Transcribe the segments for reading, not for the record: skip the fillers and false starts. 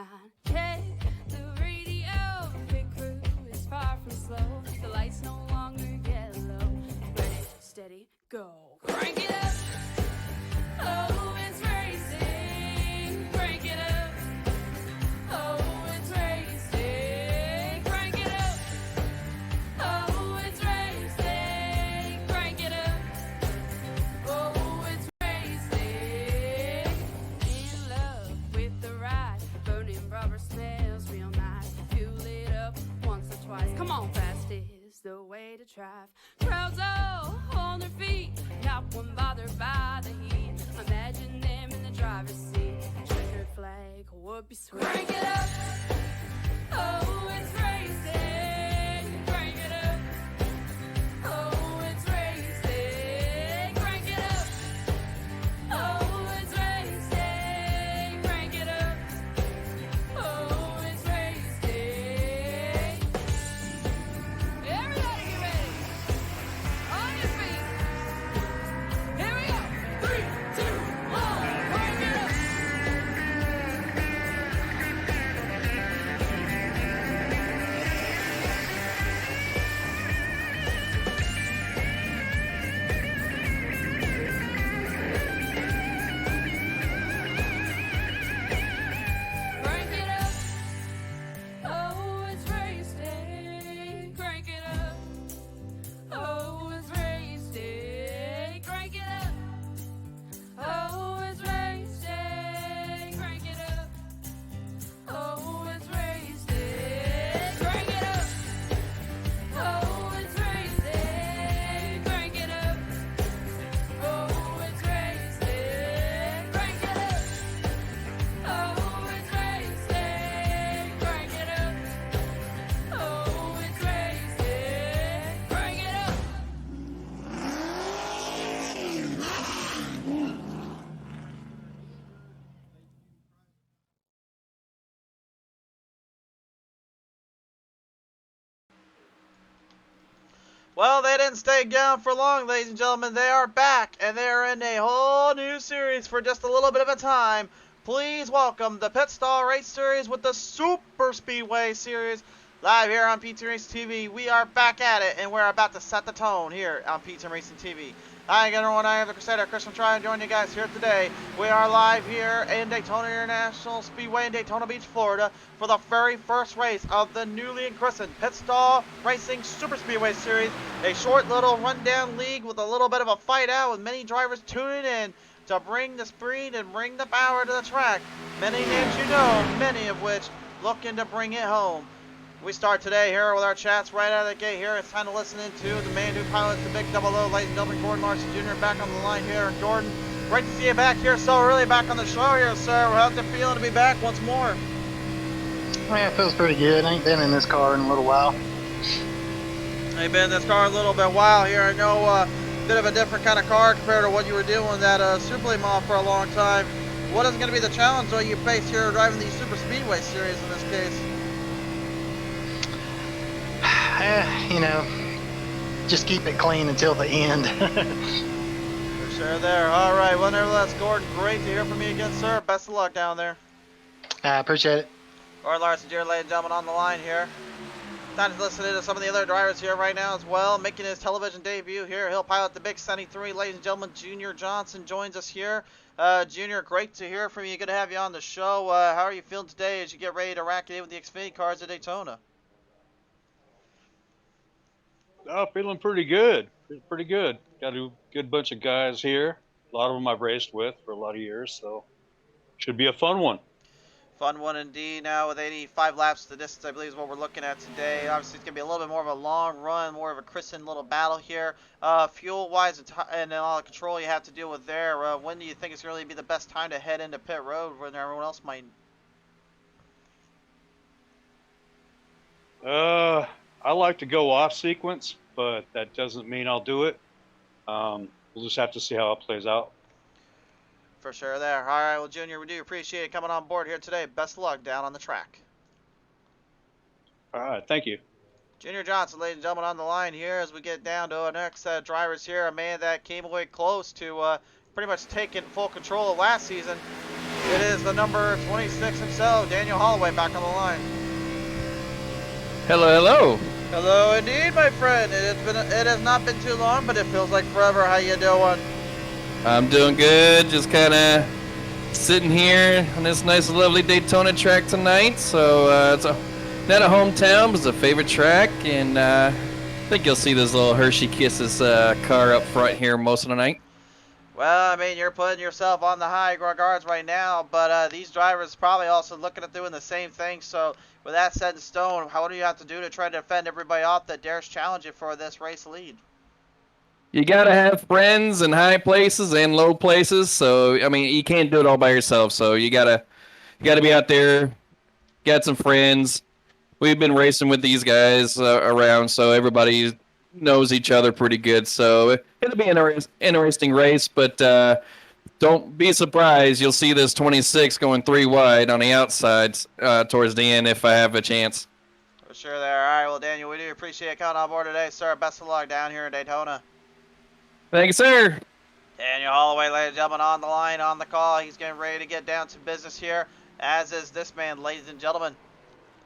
behind. Check the radio, pit crew is far from slow. The lights no longer yellow. Ready, steady, go. Crank it up. Oh, it's racing. Crank it up. Oh, it's racing. Crank it up. Oh, it's racing. Crank it up. Oh, it's racing. In love with the ride. Burning rubber smells real nice. Fuel it up once or twice. Come on, fast is the way to drive. Crowds all on their feet. Not one bothered by the heat. Imagine them in the driver's seat. Checkered flag would be sweet. Crank it up. Oh, it's racing. Crank it up. Oh, it's racing. Crank it up. Oh, it's racing. Crank it up. Oh, it's racing. Everybody get ready. On your feet. Here we go. 3, 2, 1. Crank it up. Crank it up. Oh, it's race day. Crank it up. Oh, it's race day. Crank it up. Oh, it's race day. Crank it up. Oh, it's race day. Crank it up. Oh, it's race day. Crank it up. Oh, it's race day. Crank it up. Oh, it's race day. Crank it up. Oh, it's race day. Crank it up. Well, they didn't stay down for long, ladies and gentlemen. They are back, and they are in a whole new series for just a little bit of a time. Please welcome the Pit Stall Race Series with the Superspeedway Series, live here on P-Team Racing TV. We are back at it, and we're about to set the tone here on P-Team Racing TV. Hi again, everyone. I am the Crusader, Chris from Try, and joining you guys here today. We are live here in Daytona International Speedway in Daytona Beach, Florida, for the very first race of the newly christened Pit Stall Racing Superspeedway Series. A short little rundown league with a little bit of a fight out, with many drivers tuning in to bring the speed and bring the power to the track. Many names you know, many of which looking to bring it home. We start today here with our chats right out of the gate here. It's time to listen to the man who pilots the big 00, ladies and gentlemen, Gordon Larson Jr. back on the line here. And Gordon, great to see you back here so early, back on the show here, sir. How's it feeling to be back once more? Yeah, it feels pretty good. I ain't been in this car in a little while. You've been in this car a little bit while here. I know a bit of a different kind of car compared to what you were doing with that Superlay mod for a long time. What is going to be the challenge that you face here driving the Super Speedway Series in this case? You know, just keep it clean until the end. For sure there. All right. Well, nevertheless, Gordon, great to hear from you again, sir. Best of luck down there. I appreciate it. Gordon Larson, dear ladies and gentlemen, on the line here. Time to listen to some of the other drivers here right now as well. Making his television debut here. He'll pilot the Big 73. Ladies and gentlemen, Junior Johnson joins us here. Junior, great to hear from you. Good to have you on the show. How are you feeling today as you get ready to rack it in with the Xfinity cars at Daytona? Oh, feeling pretty good. Pretty good. Got a good bunch of guys here. A lot of them I've raced with for a lot of years, so should be a fun one. Fun one indeed. Now with 85 laps to distance, I believe is what we're looking at today. Obviously, it's going to be a little bit more of a long run, more of a christened little battle here. Fuel-wise and all the control you have to deal with there, when do you think it's really be the best time to head into pit road when everyone else might? I like to go off sequence, but that doesn't mean I'll do it. We'll just have to see how it plays out. For sure there. All right, well, Junior, we do appreciate it coming on board here today. Best of luck down on the track. All right, thank you. Junior Johnson, ladies and gentlemen, on the line here as we get down to our next set of drivers here. A man that came away close to pretty much taking full control of last season. It is the number 26 himself, Daniel Holloway, back on the line. Hello, hello. Hello indeed, my friend. It has not been too long, but it feels like forever. How you doing? I'm doing good. Just kind of sitting here on this nice, lovely Daytona track tonight. So it's not a hometown, but it's a favorite track, and I think you'll see this little Hershey Kisses car up front here most of the night. Well, I mean, you're putting yourself on the high regards right now, but these drivers probably also looking at doing the same thing. So, with that set in stone, what do you have to do to try to defend everybody off that dares challenge you for this race lead? You gotta have friends in high places and low places. So I mean, you can't do it all by yourself. So you gotta be out there. Got some friends. We've been racing with these guys around, so everybody knows each other pretty good. So it'll be an interesting race, but don't be surprised. You'll see this 26 going 3 wide on the outside towards the end if I have a chance. For sure there. All right, well, Daniel, we do appreciate coming on board today, sir. Best of luck down here in Daytona. Thank you, sir. Daniel Holloway, ladies and gentlemen, on the line, on the call. He's getting ready to get down to business here, as is this man, ladies and gentlemen.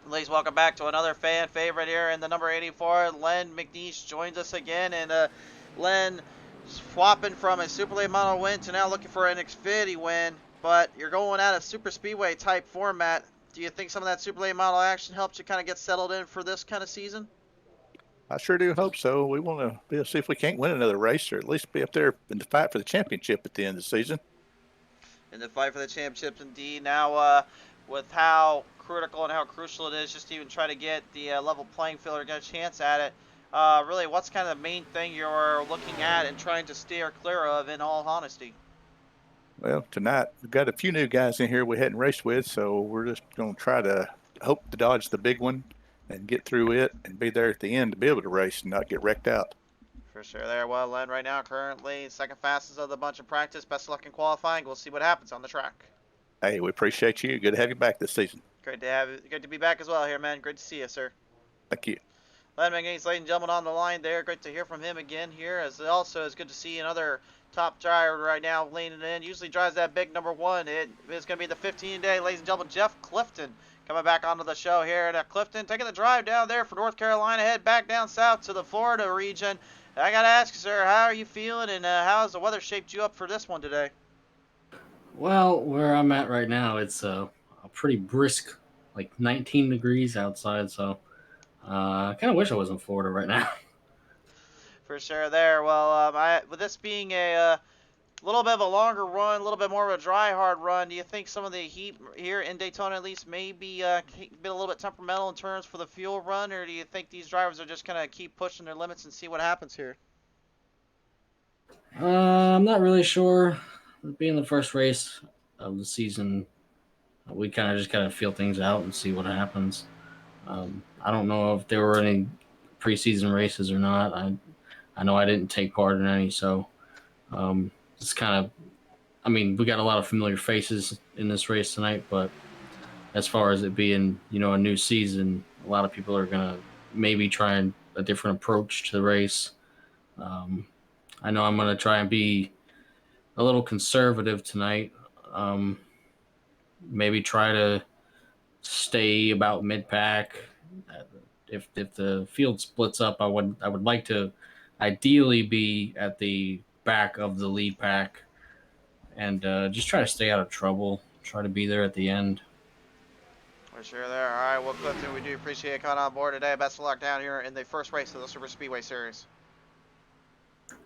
Please welcome back to another fan favorite here in the number 84. Len McNeish joins us again, and Len swapping from a Super Late Model win to now looking for an Xfinity win, but you're going out of Super Speedway type format. Do you think some of that Super Late Model action helps you kind of get settled in for this kind of season? I sure do hope so. We want to see if we can't win another race, or at least be up there in the fight for the championship at the end of the season. In the fight for the championship, indeed. Now, with how critical and how crucial it is just to even try to get the level playing field or get a chance at it, really, what's kind of the main thing you're looking at and trying to steer clear of, in all honesty? Well, tonight we've got a few new guys in here we hadn't raced with, so we're just going to try to hope to dodge the big one and get through it and be there at the end to be able to race and not get wrecked out. For sure there. Well, Len, right now, currently second fastest of the bunch of practice. Best of luck in qualifying. We'll see what happens on the track. Hey, we appreciate you. Good to have you back this season. Great to be back as well here, man. Great to see you, sir. Thank you. Len McNeish, ladies and gentlemen, on the line there. Great to hear from him again here. As also, it's good to see another top driver right now leaning in. Usually drives that big number 1. It is going to be the 15-day, ladies and gentlemen, Jeff Clifton coming back onto the show here. And Clifton taking the drive down there for North Carolina, head back down south to the Florida region. I got to ask you, sir, how are you feeling, and how has the weather shaped you up for this one today? Well, where I'm at right now, it's a pretty brisk, like 19 degrees outside, so I kind of wish I was in Florida right now. For sure there. Well, with this being a little bit of a longer run, a little bit more of a dry, hard run, do you think some of the heat here in Daytona at least may be been a little bit temperamental in terms for the fuel run, or do you think these drivers are just going to keep pushing their limits and see what happens here? I'm not really sure. Being the first race of the season, we kind of feel things out and see what happens. I don't know if there were any preseason races or not. I know I didn't take part in any, so it's kind of, I mean, we got a lot of familiar faces in this race tonight, but as far as it being, a new season, a lot of people are going to maybe try a different approach to the race. I know I'm going to try and be a little conservative tonight. Maybe try to stay about mid-pack. If the field splits up, I would like to ideally be at the back of the lead pack and just try to stay out of trouble. Try to be there at the end. For sure there. All right, well, Clifton, we do appreciate you coming on board today. Best of luck down here in the first race of the Super Speedway Series.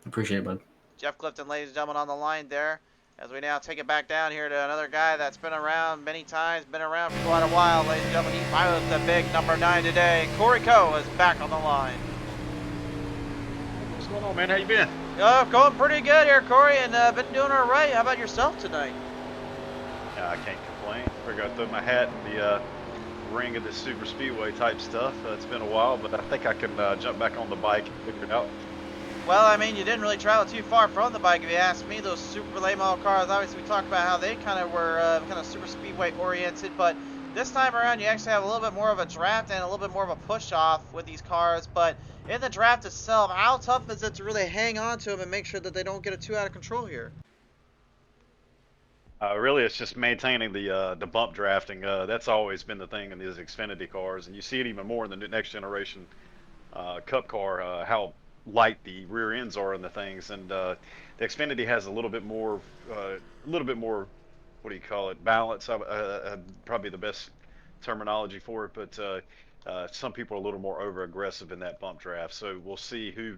Appreciate it, bud. Jeff Clifton, ladies and gentlemen, on the line there. As we now take it back down here to another guy that's been around many times, been around for quite a while, ladies and gentlemen. He pilots the big number 9 today. Corey Coe is back on the line. What's going on, man? How you been? Going pretty good here, Corey, and been doing all right. How about yourself tonight? I can't complain. Figure I'd throw my hat in the ring of this super speedway type stuff. It's been a while, but I think I can jump back on the bike and figure it out. Well, I mean, you didn't really travel too far from the bike, if you ask me. Those super late model cars, obviously we talked about how they kind of were kind of super speedway oriented, but this time around you actually have a little bit more of a draft and a little bit more of a push off with these cars. But in the draft itself, how tough is it to really hang on to them and make sure that they don't get it too out of control here? Really, it's just maintaining the bump drafting. That's always been the thing in these Xfinity cars, and you see it even more in the next generation Cup car. How light the rear ends are in the things, and the Xfinity has a little bit more. What do you call it? Balance. Probably the best terminology for it, but some people are a little more over aggressive in that bump draft. So we'll see who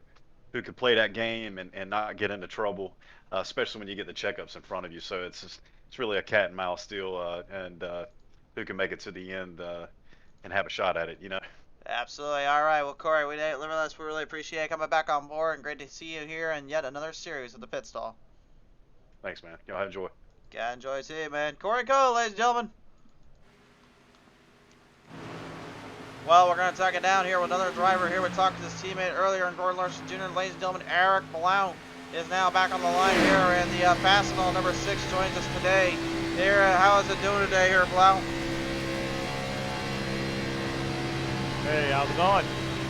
could play that game and not get into trouble, especially when you get the checkups in front of you. So it's really a cat and mouse deal, and who can make it to the end and have a shot at it. You know. Absolutely. All right. Well, Corey, we really appreciate coming back on board, and great to see you here in yet another series of the Pit Stall. Thanks, man. Y'all enjoy. Yeah, enjoy seeing you, man. Corey Cole, ladies and gentlemen. Well, we're going to take it down here with another driver here. We talked to his teammate earlier in Gordon Larson Jr. Ladies and gentlemen, Eric Blount is now back on the line here, and the Fastenal number 6 joins us today. Here, how is it doing today here, Blount? Hey, how's it going?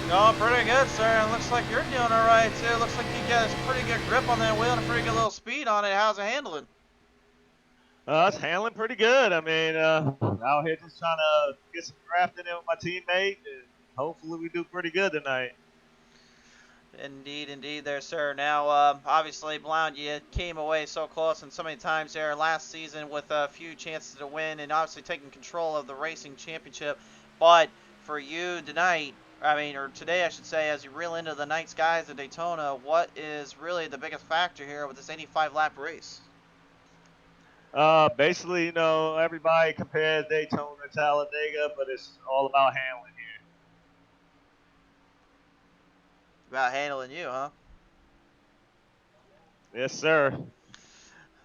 Going pretty good, sir. And looks like you're doing all right too. Looks like you got a pretty good grip on that wheel and a pretty good little speed on it. How's it handling? It's handling pretty good. I mean, out here just trying to get some drafting in with my teammate, and hopefully we do pretty good tonight. Indeed, there, sir. Now, obviously, Blount, you came away so close and so many times there last season with a few chances to win and obviously taking control of the racing championship. But for you tonight, or today, I should say, as you reel into the night skies of Daytona, what is really the biggest factor here with this 85-lap race? Basically, everybody compares Daytona to Talladega, but it's all about handling here. About handling you, huh? Yes, sir.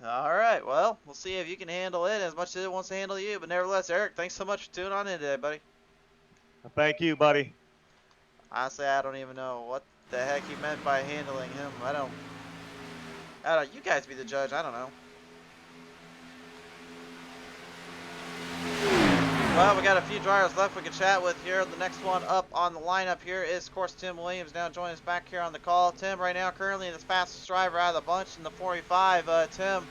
All right, well, we'll see if you can handle it as much as it wants to handle you. But nevertheless, Eric, thanks so much for tuning on in today, buddy. Thank you, buddy. Honestly, I don't even know what the heck he meant by handling him. I don't. You guys be the judge. I don't know. Well, we got a few drivers left we can chat with here. The next one up on the lineup here is, of course, Tim Williams now joining us back here on the call. Tim, right now, currently the fastest driver out of the bunch in the 45. Tim,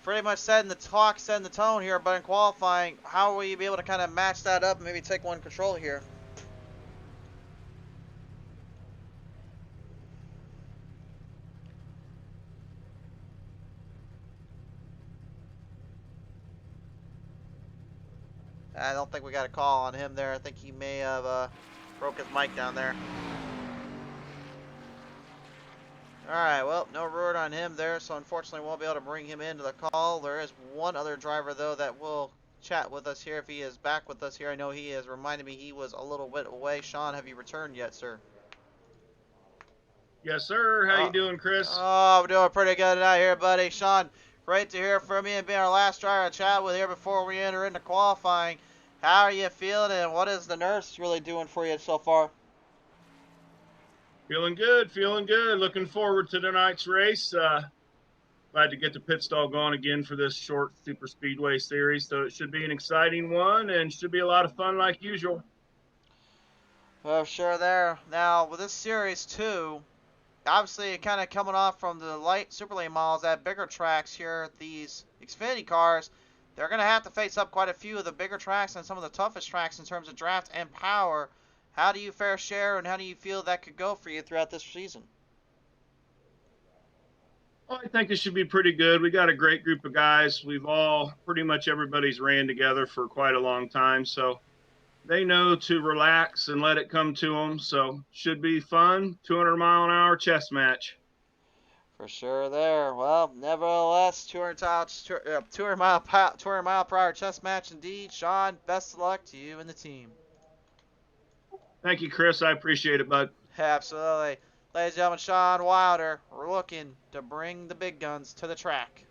pretty much setting the talk, setting the tone here, but in qualifying, how will you be able to kind of match that up and maybe take one control here? I don't think we got a call on him there. I think he may have broke his mic down there. Alright, well, no word on him there, so unfortunately we won't be able to bring him into the call. There is one other driver, though, that will chat with us here if he is back with us here. I know he has reminded me he was a little bit away. Sean, have you returned yet, sir? Yes, sir. How you doing, Chris? Oh, we're doing pretty good out here, buddy. Sean, great to hear from you and being our last driver to chat with here before we enter into qualifying. How are you feeling, and what is the nurse really doing for you so far? Feeling good, feeling good. Looking forward to tonight's race. Glad to get the pit stall going again for this short super speedway series. So it should be an exciting one and should be a lot of fun like usual. Well, sure there. Now, with this series, too, obviously kind of coming off from the super late models at bigger tracks here, these Xfinity cars, they're going to have to face up quite a few of the bigger tracks and some of the toughest tracks in terms of draft and power. How do you fair share, and how do you feel that could go for you throughout this season? Well, I think it should be pretty good. We got a great group of guys. Pretty much everybody's ran together for quite a long time, so they know to relax and let it come to them. So should be fun. 200-mile-an-hour chess match. For sure there. Well, nevertheless, 200 mile per hour chess match indeed. Sean, best of luck to you and the team. Thank you, Chris. I appreciate it, bud. Absolutely. Ladies and gentlemen, Sean Wilder, we're looking to bring the big guns to the track.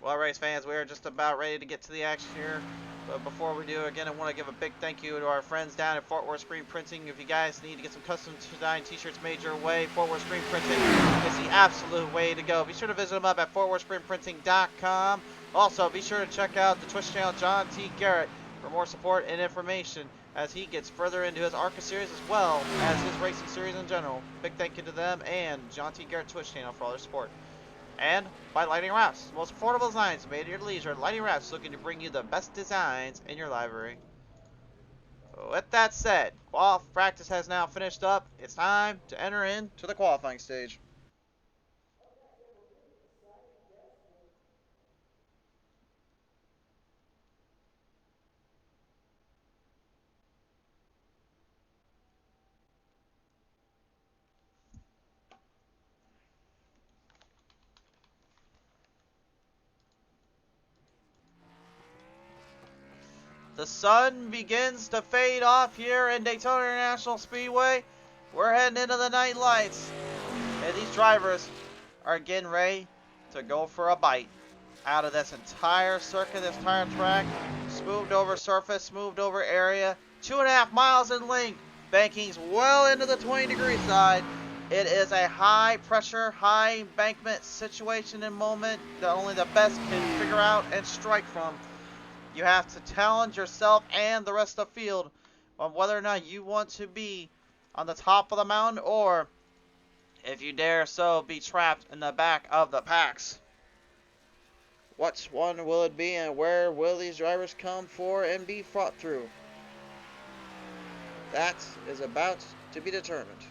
Well, race fans, we are just about ready to get to the action here. But before we do, again, I want to give a big thank you to our friends down at Fort Worth Screen Printing. If you guys need to get some custom design t-shirts made your way, Fort Worth Screen Printing is the absolute way to go. Be sure to visit them up at fortworthscreenprinting.com. Also, be sure to check out the Twitch channel John T. Garrett for more support and information as he gets further into his ARCA series as well as his racing series in general. Big thank you to them and John T. Garrett Twitch channel for all their support. And by Lighting Wrapz, most affordable designs made at your leisure. Lighting Wrapz looking to bring you the best designs in your library. With that said, practice has now finished up. It's time to enter into the qualifying stage. The sun begins to fade off here in Daytona International Speedway. We're heading into the night lights. And these drivers are getting ready to go for a bite out of this entire circuit, this entire track. Smoothed over surface, smoothed over area. 2.5 miles in length. Banking's well into the 20-degree side. It is a high pressure, high embankment situation and moment that only the best can figure out and strike from. You have to challenge yourself and the rest of the field on whether or not you want to be on the top of the mountain, or if you dare so, be trapped in the back of the packs. Which one will it be, and where will these drivers come for and be fought through? That is about to be determined.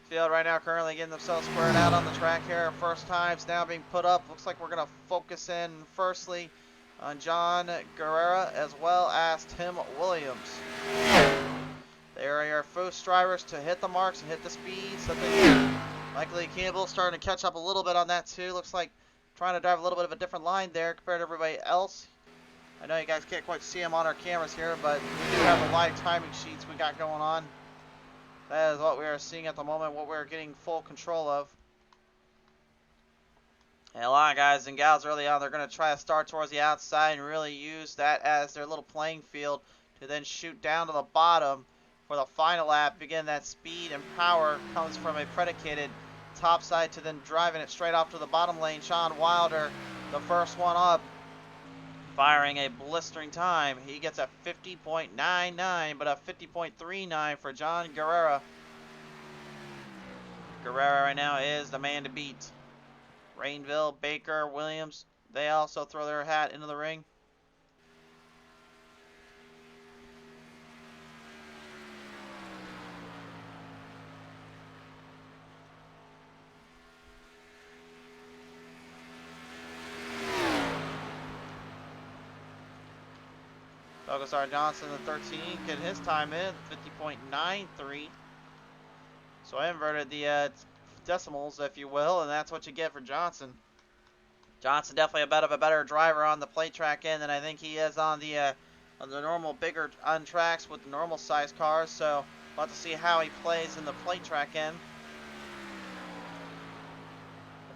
Field right now currently getting themselves squared out on the track here. First time's now being put up. Looks like we're going to focus in firstly on John Guerrera as well as Tim Williams. They are your first drivers to hit the marks and hit the speed. So Michael E. Campbell starting to catch up a little bit on that too. Looks like trying to drive a little bit of a different line there compared to everybody else. I know you guys can't quite see him on our cameras here, but we do have the live timing sheets we got going on. That is what we are seeing at the moment, what we're getting full control of. And a lot of guys and gals early on, they're going to try to start towards the outside and really use that as their little playing field to then shoot down to the bottom for the final lap. Again, that speed and power comes from a predicated top side to then driving it straight off to the bottom lane. Sean Wilder, the first one up, firing a blistering time. He gets a 50.99, but a 50.39 for John Guerrera. Guerrera right now is the man to beat. Rainville, Baker, Williams, they also throw their hat into the ring. Douglas R. Johnson, the 13, get his time in, 50.93. So I inverted the decimals, if you will, and that's what you get for Johnson. Johnson definitely a bit of a better driver on the plate track end than I think he is on the normal bigger on tracks with the normal size cars. So we'll have to see how he plays in the plate track end.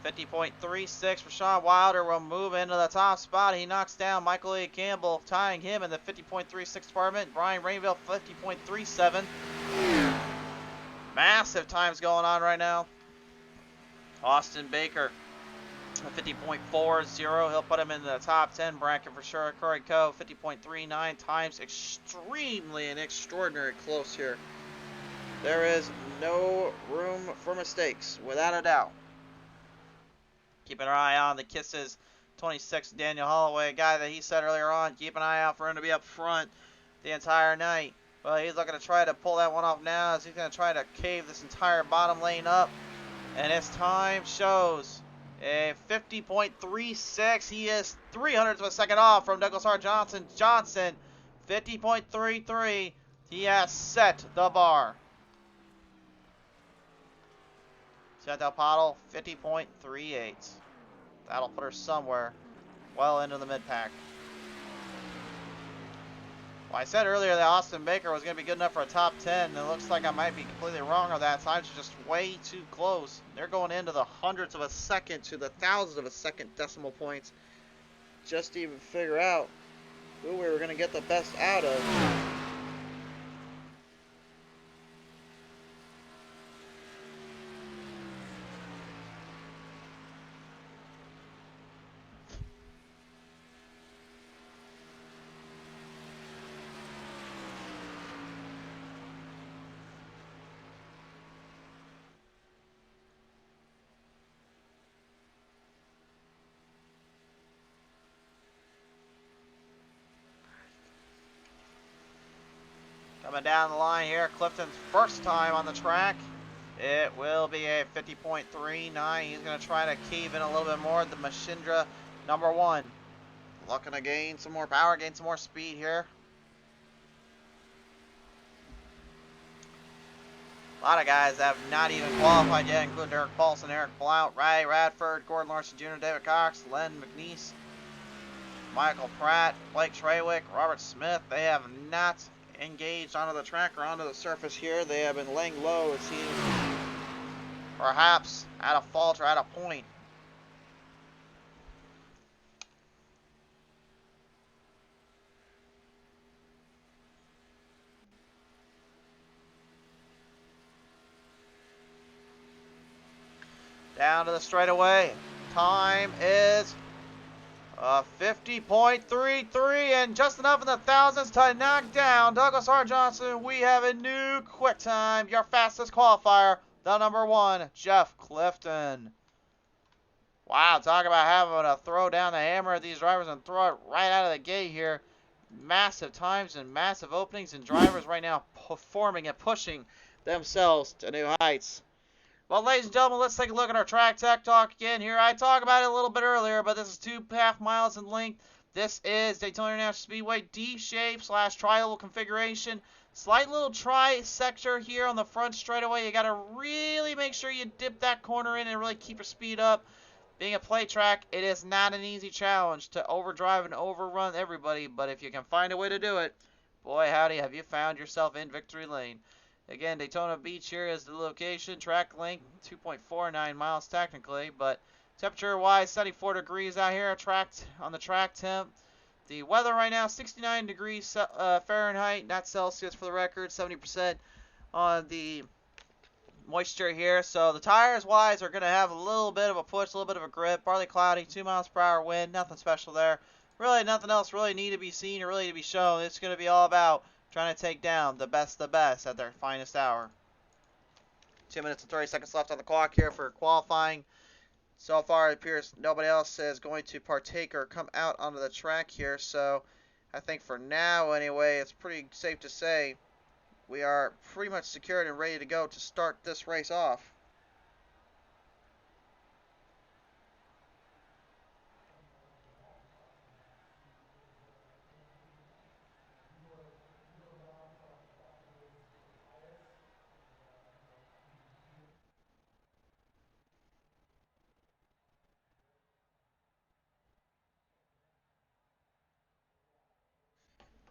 50.36 for Sean Wilder will move into the top spot. He knocks down Michael E. Campbell, tying him in the 50.36 department. Brian Rainville, 50.37. Massive times going on right now. Austin Baker, 50.40. He'll put him in the top 10 bracket for sure. Corey Coe, 50.39 times. Extremely and extraordinary close here. There is no room for mistakes, without a doubt. Keeping our eye on the Kisses 26, Daniel Holloway, a guy that he said earlier on, keep an eye out for him to be up front the entire night. Well, he's looking to try to pull that one off now as he's going to try to cave this entire bottom lane up. And his time shows a 50.36. He is 300ths of a second off from Douglas R. Johnson. Johnson, 50.33. He has set the bar. Chantal Pottle, 50.38. That'll put her somewhere well into the mid-pack. Well, I said earlier that Austin Baker was going to be good enough for a top 10, and it looks like I might be completely wrong on that. Times are just way too close. They're going into the hundredths of a second to the thousandths of a second decimal points just to even figure out who we were going to get the best out of. Coming down the line here, Clifton's first time on the track. It will be a 50.39. He's going to try to cave in a little bit more. The Machindra number 1. Looking to gain some more power, gain some more speed here. A lot of guys have not even qualified yet, including Derek Paulson, Eric Blount, Ray Radford, Gordon Larson Jr., David Cox, Len McNeese, Michael Pratt, Blake Treywick, Robert Smith. They have not engaged onto the track or onto the surface here. They have been laying low, it seems, perhaps at a fault or at a point. Down to the straightaway. Time is 50.33, and just enough in the thousands to knock down Douglas R. Johnson. We have a new quick time. Your fastest qualifier, the number 1, Jeff Clifton. Wow, talk about having to throw down the hammer at these drivers and throw it right out of the gate here. Massive times and massive openings, and drivers right now performing and pushing themselves to new heights. Well, ladies and gentlemen, let's take a look at our track tech talk again here. I talked about it a little bit earlier, but this is 2.5 miles in length. This is Daytona International Speedway D-shape / tri-oval configuration. Slight little tri-sector here on the front straightaway. You got to really make sure you dip that corner in and really keep your speed up. Being a play track, it is not an easy challenge to overdrive and overrun everybody, but if you can find a way to do it, boy howdy, have you found yourself in victory lane. Again, Daytona Beach here is the location. Track length 2.49 miles technically, but temperature-wise, 74 degrees out here. On the track temp. The weather right now, 69 degrees Fahrenheit, not Celsius for the record. 70% on the moisture here. So the tires-wise are going to have a little bit of a push, a little bit of a grip. Partly cloudy, 2 miles per hour wind. Nothing special there. Really, nothing else really need to be seen or really to be shown. It's going to be all about trying to take down the best at their finest hour. 2 minutes and 30 seconds left on the clock here for qualifying. So far, it appears nobody else is going to partake or come out onto the track here. So I think for now, anyway, it's pretty safe to say we are pretty much secured and ready to go to start this race off.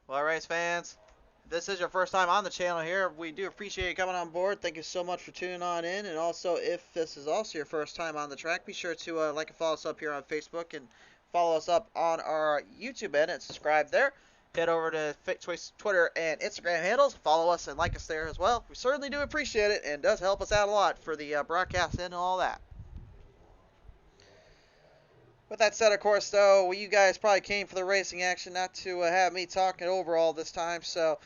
Well, race fans, if this is your first time on the channel here, we do appreciate you coming on board. Thank you so much for tuning on in. And also, if this is also your first time on the track, be sure to like and follow us up here on Facebook and follow us up on our YouTube end and subscribe there. Head over to Twitter and Instagram handles. Follow us and like us there as well. We certainly do appreciate it, and it does help us out a lot for the broadcast and all that. With that said, of course, though, you guys probably came for the racing action, not to have me talking over all this time. So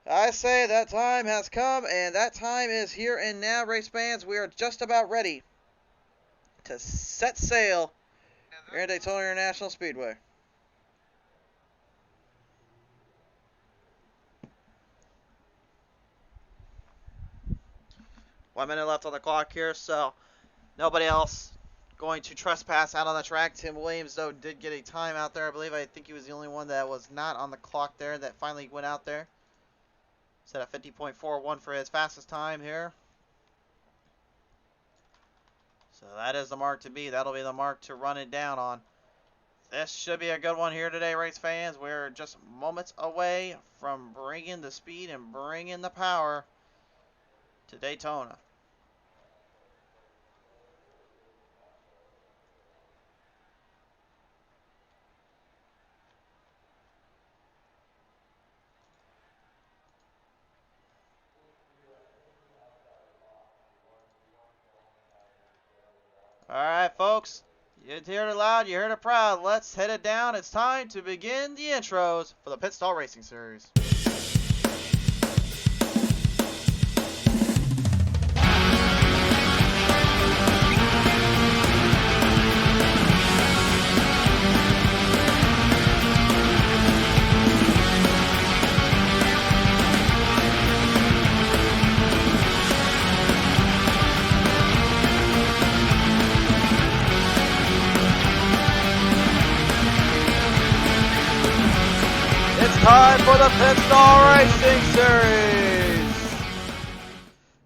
I say that time has come, and that time is here and now, race fans. We are just about ready to set sail here at Daytona International Speedway. One minute left on the clock here, so nobody else going to trespass out on the track. Tim Williams, though, did get a time out there, I believe. I think he was the only one that was not on the clock there that finally went out there. Set a 50.41 for his fastest time here. So that is the mark to beat. That'll be the mark to run it down on. This should be a good one here today, race fans. We're just moments away from bringing the speed and bringing the power to Daytona. Alright, folks, you heard it loud, you heard it proud. Let's head it down. It's time to begin the intros for the Pit Stall Racing Series. It's time for the Pit Stall Racing Series.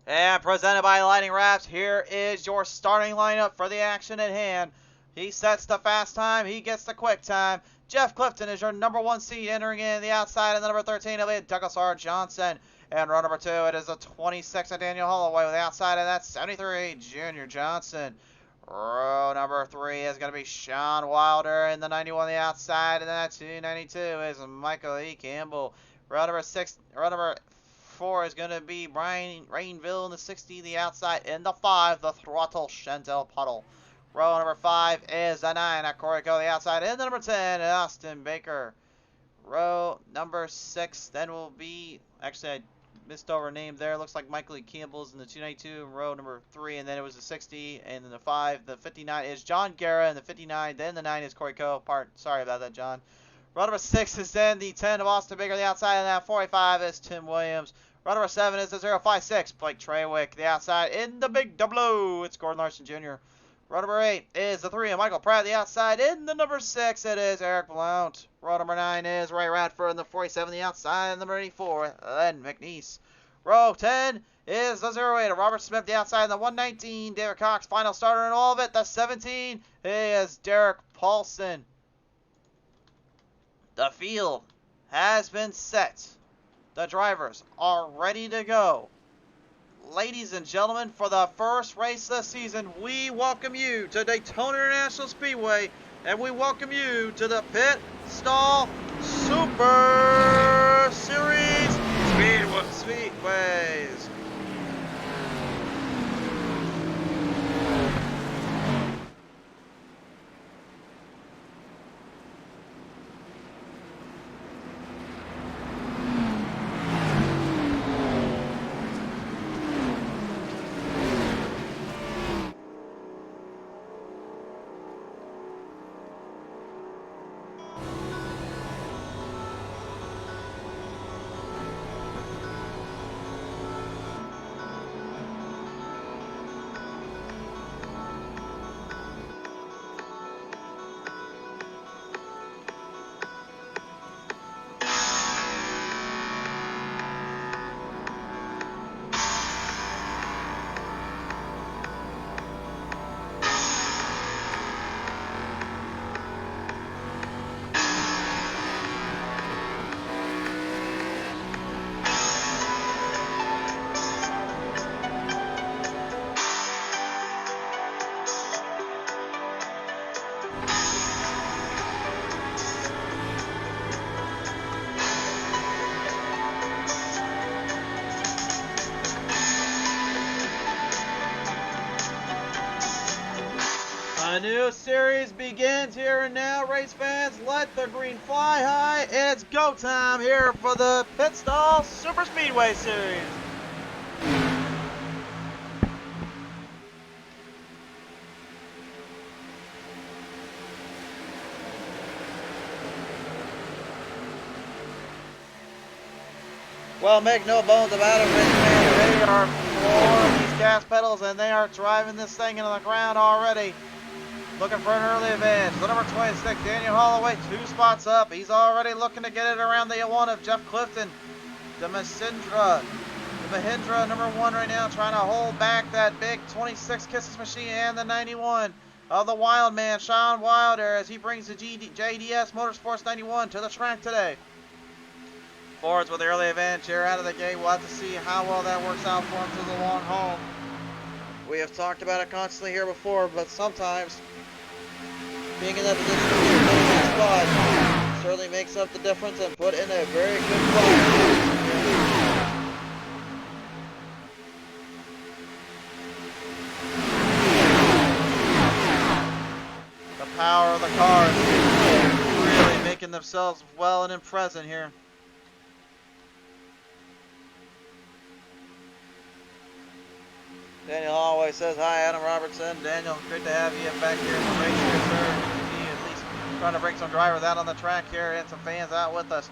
And presented by Lightning Wrapz, here is your starting lineup for the action at hand. He sets the fast time, he gets the quick time. Jeff Clifton is your number 1 seed, entering in the outside, and the number 13, it'll be Douglas R. Johnson. And row number 2, it is a 26 of Daniel Holloway with the outside, and that's 73, Junior Johnson. Row number 3 is going to be Sean Wilder in the 91 on the outside, and then that 292 is Michael E. Campbell. Row number 4 is going to be Brian Rainville in the 60, the outside, in the 5, the throttle, Chantel Puddle. Row number 5 is the 9, Corey Coe, the outside, and the number 10, Austin Baker. Row number 6 then will be, actually I missed over a name there. Looks like Michael E. Campbell's in the 292, row number 3, and then it was the 60, and then the 5. The 59 is John Guerra, and the 59, then the 9 is Corey Coe. Sorry about that, John. Row number 6 is then the 10 of Austin Baker, the outside, and that 45 is Tim Williams. Row number 7 is the 056, Blake Treywick, the outside, in the big double, it's Gordon Larson Jr. Row number 8 is the 3 of Michael Pratt, the outside, in the number 6, it is Eric Blount. Row number 9 is Ray Radford in the 47, the outside, and number 84, Len McNeese. Row 10 is the 08 of Robert Smith, the outside, and the 119, David Cox, final starter in all of it. The 17 is Derek Paulson. The field has been set. The drivers are ready to go. Ladies and gentlemen, for the first race this season, we welcome you to Daytona International Speedway, and we welcome you to the Pit Stall Super Series Speedways. A new series begins here and now. Race fans, let the green fly high. It's go time here for the Pit Stall Super Speedway Series. Well, make no bones about it, race fans. They are flooring these gas pedals, and they are driving this thing into the ground already. Looking for an early advantage. The number 26, Daniel Holloway, 2 spots up. He's already looking to get it around the 1 of Jeff Clifton. The Mahindra number 1 right now, trying to hold back that big 26 Kisses machine, and the 91 of the Wild Man, Sean Wilder, as he brings the JDS Motorsports 91 to the track today. Fords with the early advantage here out of the gate. We'll have to see how well that works out for him through the long haul. We have talked about it constantly here before, but sometimes being in that position to be in that spot certainly makes up the difference and put in a very good fight. The power of the cars really making themselves well and present here. Daniel Holloway says, "Hi, Adam Robertson." Daniel, great to have you back here in the race here, sir. At least trying to bring some drivers out on the track here and some fans out with us.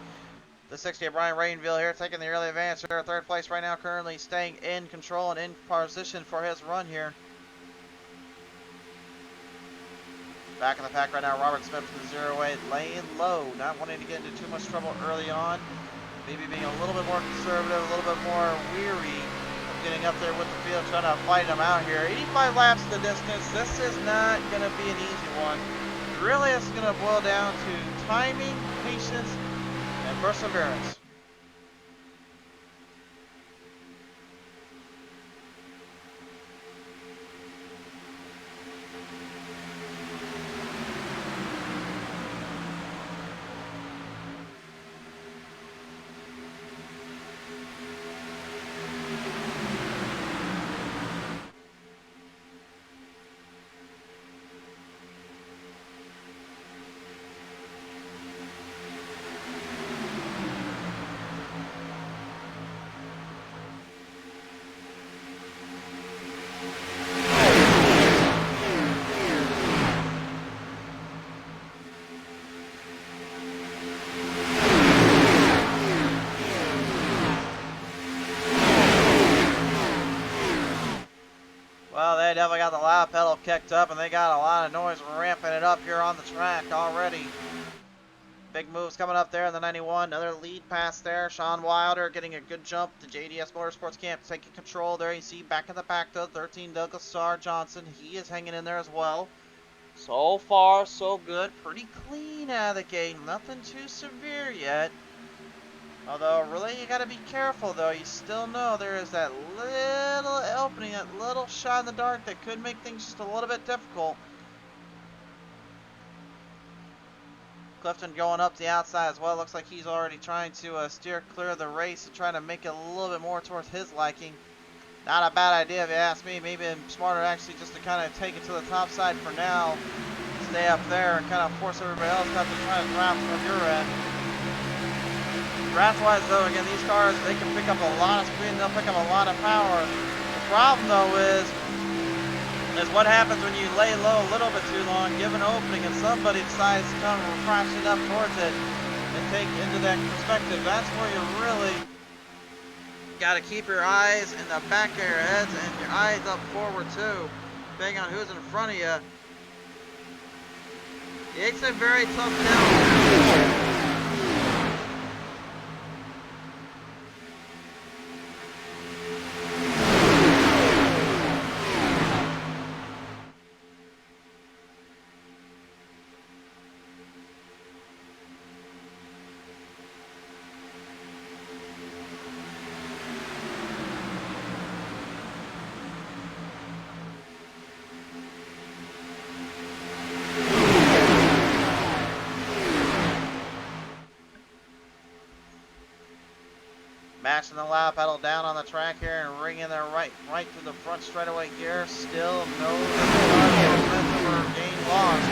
The 60 of Brian Rainville here, taking the early advance here. 3rd place right now, currently staying in control and in position for his run here. Back in the pack right now, Robert Smith from the 0-8, laying low, not wanting to get into too much trouble early on. Maybe being a little bit more conservative, a little bit more weary of getting up there with the field, trying to fight them out here. 85 laps the distance. This is not going to be an easy one. Really, it's going to boil down to timing, patience, and perseverance. Well, they definitely got the loud pedal kicked up, and they got a lot of noise ramping it up here on the track already. Big moves coming up there in the 91. Another lead pass there. Sean Wilder getting a good jump. The JDS Motorsports Camp taking control there. You see back in the back, though, 13 Douglas Starr Johnson. He is hanging in there as well. So far, so good. Pretty clean out of the gate. Nothing too severe yet. Although, really, you got to be careful, though. You still know there is that little opening, that little shot in the dark that could make things just a little bit difficult. Clifton going up the outside as well. Looks like he's already trying to steer clear of the race and trying to make it a little bit more towards his liking. Not a bad idea if you ask me. Maybe it's smarter actually just to kind of take it to the top side for now. Stay up there and kind of force everybody else to have to try to grab from your end. Wrapz-wise, though, again, these cars, they can pick up a lot of speed and they'll pick up a lot of power. The problem, though, is what happens when you lay low a little bit too long, give an opening, and somebody decides to come crashing up towards it and take into that perspective. That's where you really got to keep your eyes in the back of your heads and your eyes up forward, too, depending on who's in front of you. It's a very tough down. Mashing the loud pedal down on the track here and ringing there right to the front straightaway here. Still no momentum or gain lost.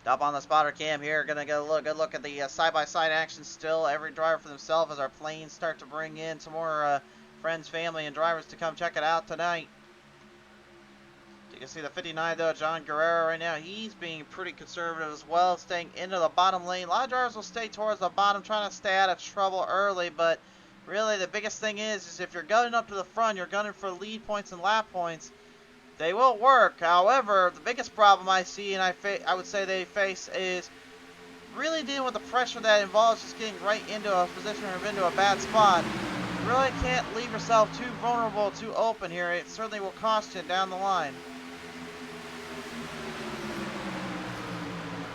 Up on the spotter cam here, gonna get a good look at the side-by-side action still. Every driver for themselves as our planes start to bring in some more friends, family, and drivers to come check it out tonight. You can see the 59 though, John Guerrero right now, he's being pretty conservative as well, staying into the bottom lane. A lot of drivers will stay towards the bottom, trying to stay out of trouble early, but really the biggest thing is if you're gunning up to the front, you're gunning for lead points and lap points. They will work. However, the biggest problem I see, and I would say they face, is really dealing with the pressure that involves just getting right into a position or into a bad spot. You really can't leave yourself too vulnerable, too open here. It certainly will cost you down the line.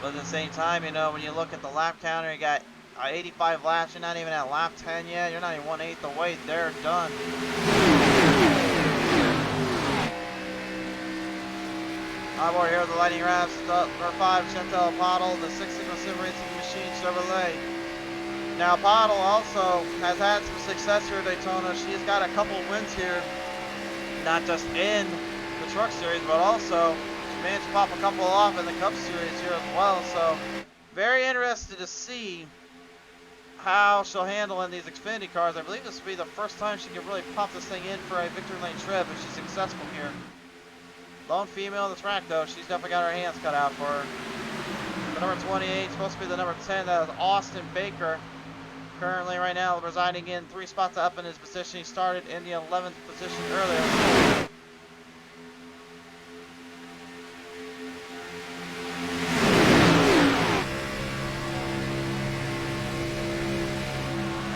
But at the same time, you know, when you look at the lap counter, you got 85 laps, you're not even at lap 10 yet, you're not even 1/8 the way, they're done. On board here with the Lightning Wrapz, number 5, Chantel Pottle, the 6 Signal Sim Racing Machine Chevrolet. Now, Pottle also has had some success here at Daytona. She's got a couple wins here, not just in the Truck Series, but also managed to pop a couple off in the Cup Series here as well. So, very interested to see how she'll handle in these Xfinity cars. I believe this will be the first time she can really pop this thing in for a victory lane trip if she's successful here. Lone female on the track, though. She's definitely got her hands cut out for her. The number 28, supposed to be the number 10. That is Austin Baker. Currently, right now, residing in 3 spots up in his position. He started in the 11th position earlier.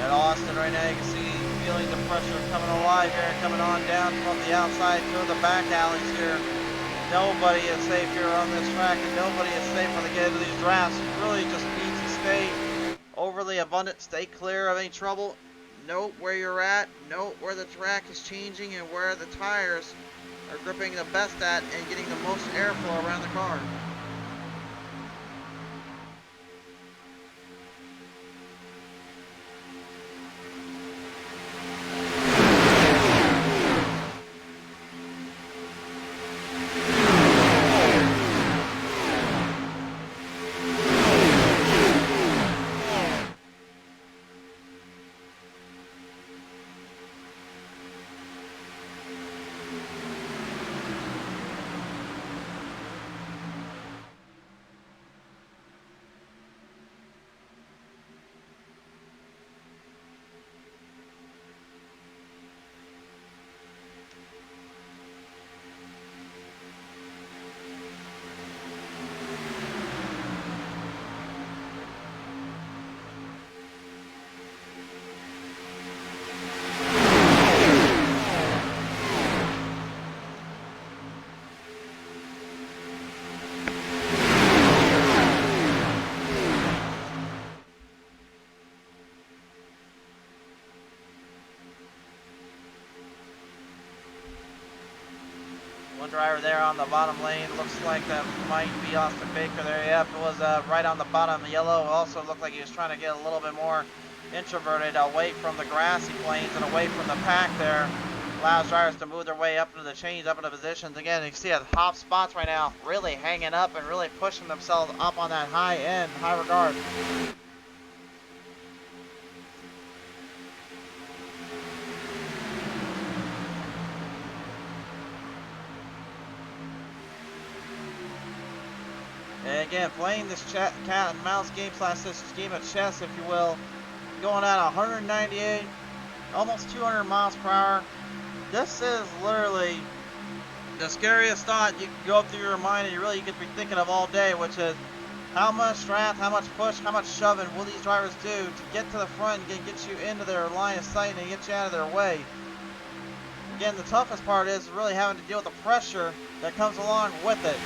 At Austin right now, you can see feeling the pressure coming alive here, coming on down from the outside to the back alleys here. Nobody is safe here on this track, and nobody is safe when they get into these drafts. You really just need to stay overly abundant, stay clear of any trouble. Note where you're at, note where the track is changing, and where the tires are gripping the best at and getting the most airflow around the car. One driver there on the bottom lane, looks like that might be Austin Baker there. Yep, it was right on the bottom. Yellow also looked like he was trying to get a little bit more introverted away from the grassy plains and away from the pack there. Allows drivers to move their way up into the chains, up into positions. Again, you can see at top spots right now, really hanging up and really pushing themselves up on that high end, high regard. And again, playing this cat and mouse game / this game of chess, if you will, going at 198, almost 200 miles per hour. This is literally the scariest thought you can go through your mind, and you could be thinking of all day, which is how much draft, how much push, how much shoving will these drivers do to get to the front and get you into their line of sight and get you out of their way. Again, the toughest part is really having to deal with the pressure that comes along with it.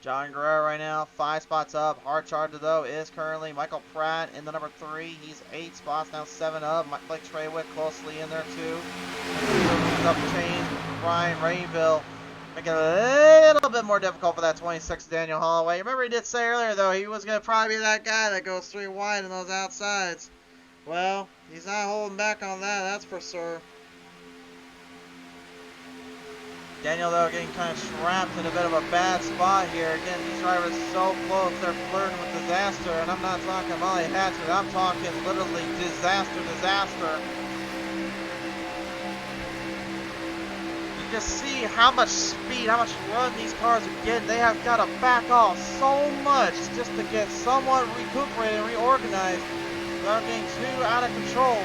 John Guerrero right now, 5 spots up. Hard charger though is currently Michael Pratt in the number 3. He's 8 spots now, 7 up. Blake Traywick closely in there too. Moves up the chain. Brian Rainville making it a little bit more difficult for that 26 Daniel Holloway. Remember he did say earlier though he was gonna probably be that guy that goes 3 wide in those outsides. Well, he's not holding back on that, that's for sure. Daniel, though, getting kind of trapped in a bit of a bad spot here. Again, these drivers so close, they're flirting with disaster, and I'm not talking Molly Hatchet, I'm talking literally disaster. You just see how much speed, how much run these cars are getting. They have got to back off so much just to get somewhat recuperated and reorganized without getting too out of control.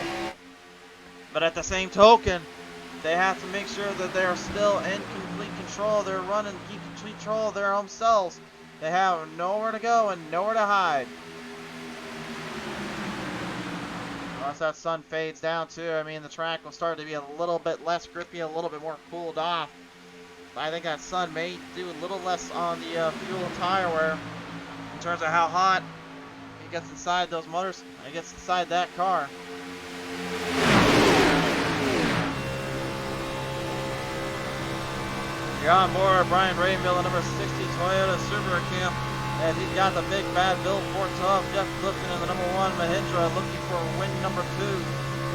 But at the same token, they have to make sure that they're still in complete control of their run and keep control of their own selves. They have nowhere to go and nowhere to hide. Once that sun fades down too, I mean the track will start to be a little bit less grippy, a little bit more cooled off. I think that sun may do a little less on the fuel and tire wear in terms of how hot it gets inside those motors, it gets inside that car. You're on board Brian Rainville, number 60 Toyota Super Camp, as he's got the big bad Bill Ford Tough. Jeff Clifton in the number 1 Mahindra looking for win number 2.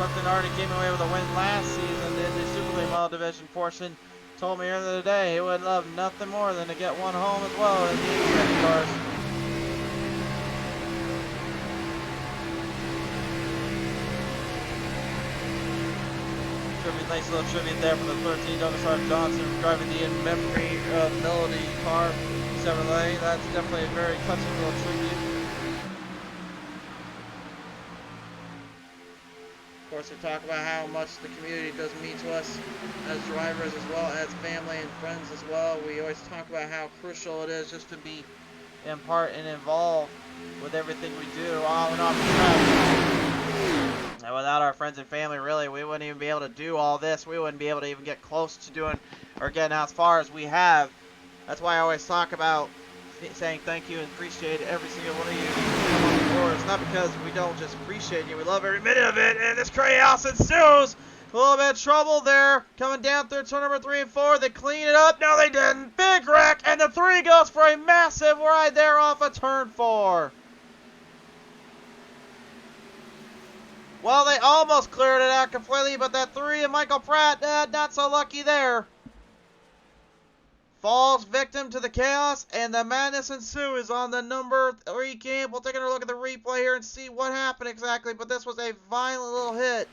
Clifton already came away with a win last season in the Superway Model Division portion. Told me earlier today he would love nothing more than to get one home as well in the Xfinity cars. Nice little tribute there for the 13 Douglas R. Johnson driving the in memory Melody car Chevrolet. That's definitely a very touching little tribute. Of course, we talk about how much the community does mean to us as drivers as well as family and friends as well. We always talk about how crucial it is just to be in part and involved with everything we do on and off the track. And without our friends and family, really, we wouldn't even be able to do all this. We wouldn't be able to even get close to doing or getting as far as we have. That's why I always talk about saying thank you and appreciate every single one of you who come on board. It's not because we don't just appreciate you. We love every minute of it. And this chaos ensues. A little bit of trouble there. Coming down through turn number 3 and 4. They clean it up. No, they didn't. Big wreck. And the 3 goes for a massive ride there off of turn 4. Well, they almost cleared it out completely, but that 3 of Michael Pratt, not so lucky there. Falls victim to the chaos, and the madness ensues on the number 3 camp. We'll take a look at the replay here and see what happened exactly, but this was a violent little hit.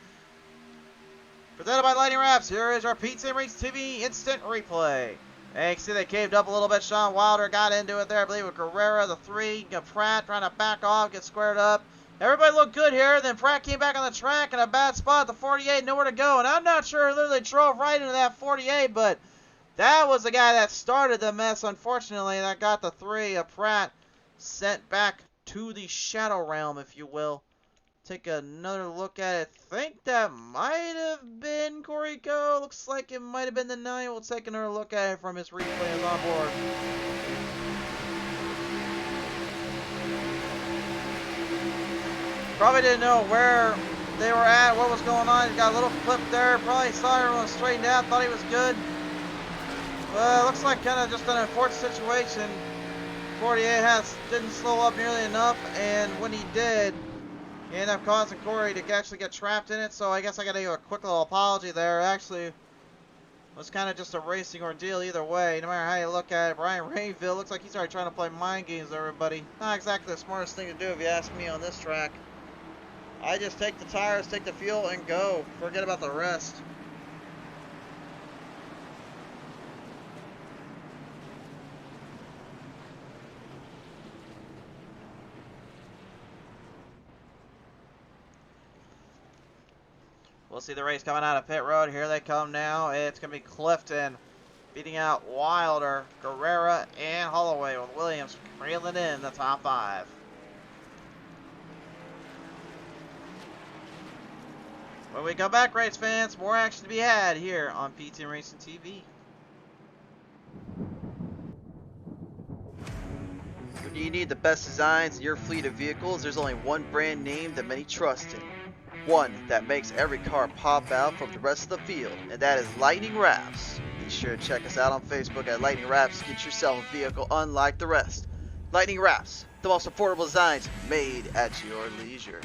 Presented by Lightning Wrapz, here is our Pizza and Race TV instant replay. And you can see they caved up a little bit. Sean Wilder got into it there, I believe, with Guerrera, the 3. Pratt trying to back off, get squared up. Everybody looked good here. Then Pratt came back on the track in a bad spot. The 48, nowhere to go. And I'm not sure he literally drove right into that 48, but that was the guy that started the mess, unfortunately. That got the 3 of Pratt sent back to the Shadow Realm, if you will. Take another look at it. Think that might have been Corico. Looks like it might have been the 9. We'll take another look at it from his replay on board. Probably didn't know where they were at, what was going on. He got a little clip there. Probably saw everyone straightened out, thought he was good. But looks like kind of just an unfortunate situation. 48 didn't slow up nearly enough, and when he did, he ended up causing Corey to actually get trapped in it. So I guess I got to give a quick little apology there. Actually, was kind of just a racing ordeal either way. No matter how you look at it, Brian Rainville looks like he's already trying to play mind games with everybody. Not exactly the smartest thing to do if you ask me on this track. I just take the tires, take the fuel, and go. Forget about the rest. We'll see the race coming out of pit road. Here they come now. It's going to be Clifton beating out Wilder, Guerrera, and Holloway, with Williams reeling in the top 5. When we come back, race fans, more action to be had here on PT Racing TV. When you need the best designs in your fleet of vehicles, there's only one brand name that many trust in. One that makes every car pop out from the rest of the field, and that is Lightning Wrapz. Be sure to check us out on Facebook at Lightning Wrapz to get yourself a vehicle unlike the rest. Lightning Wrapz, the most affordable designs made at your leisure.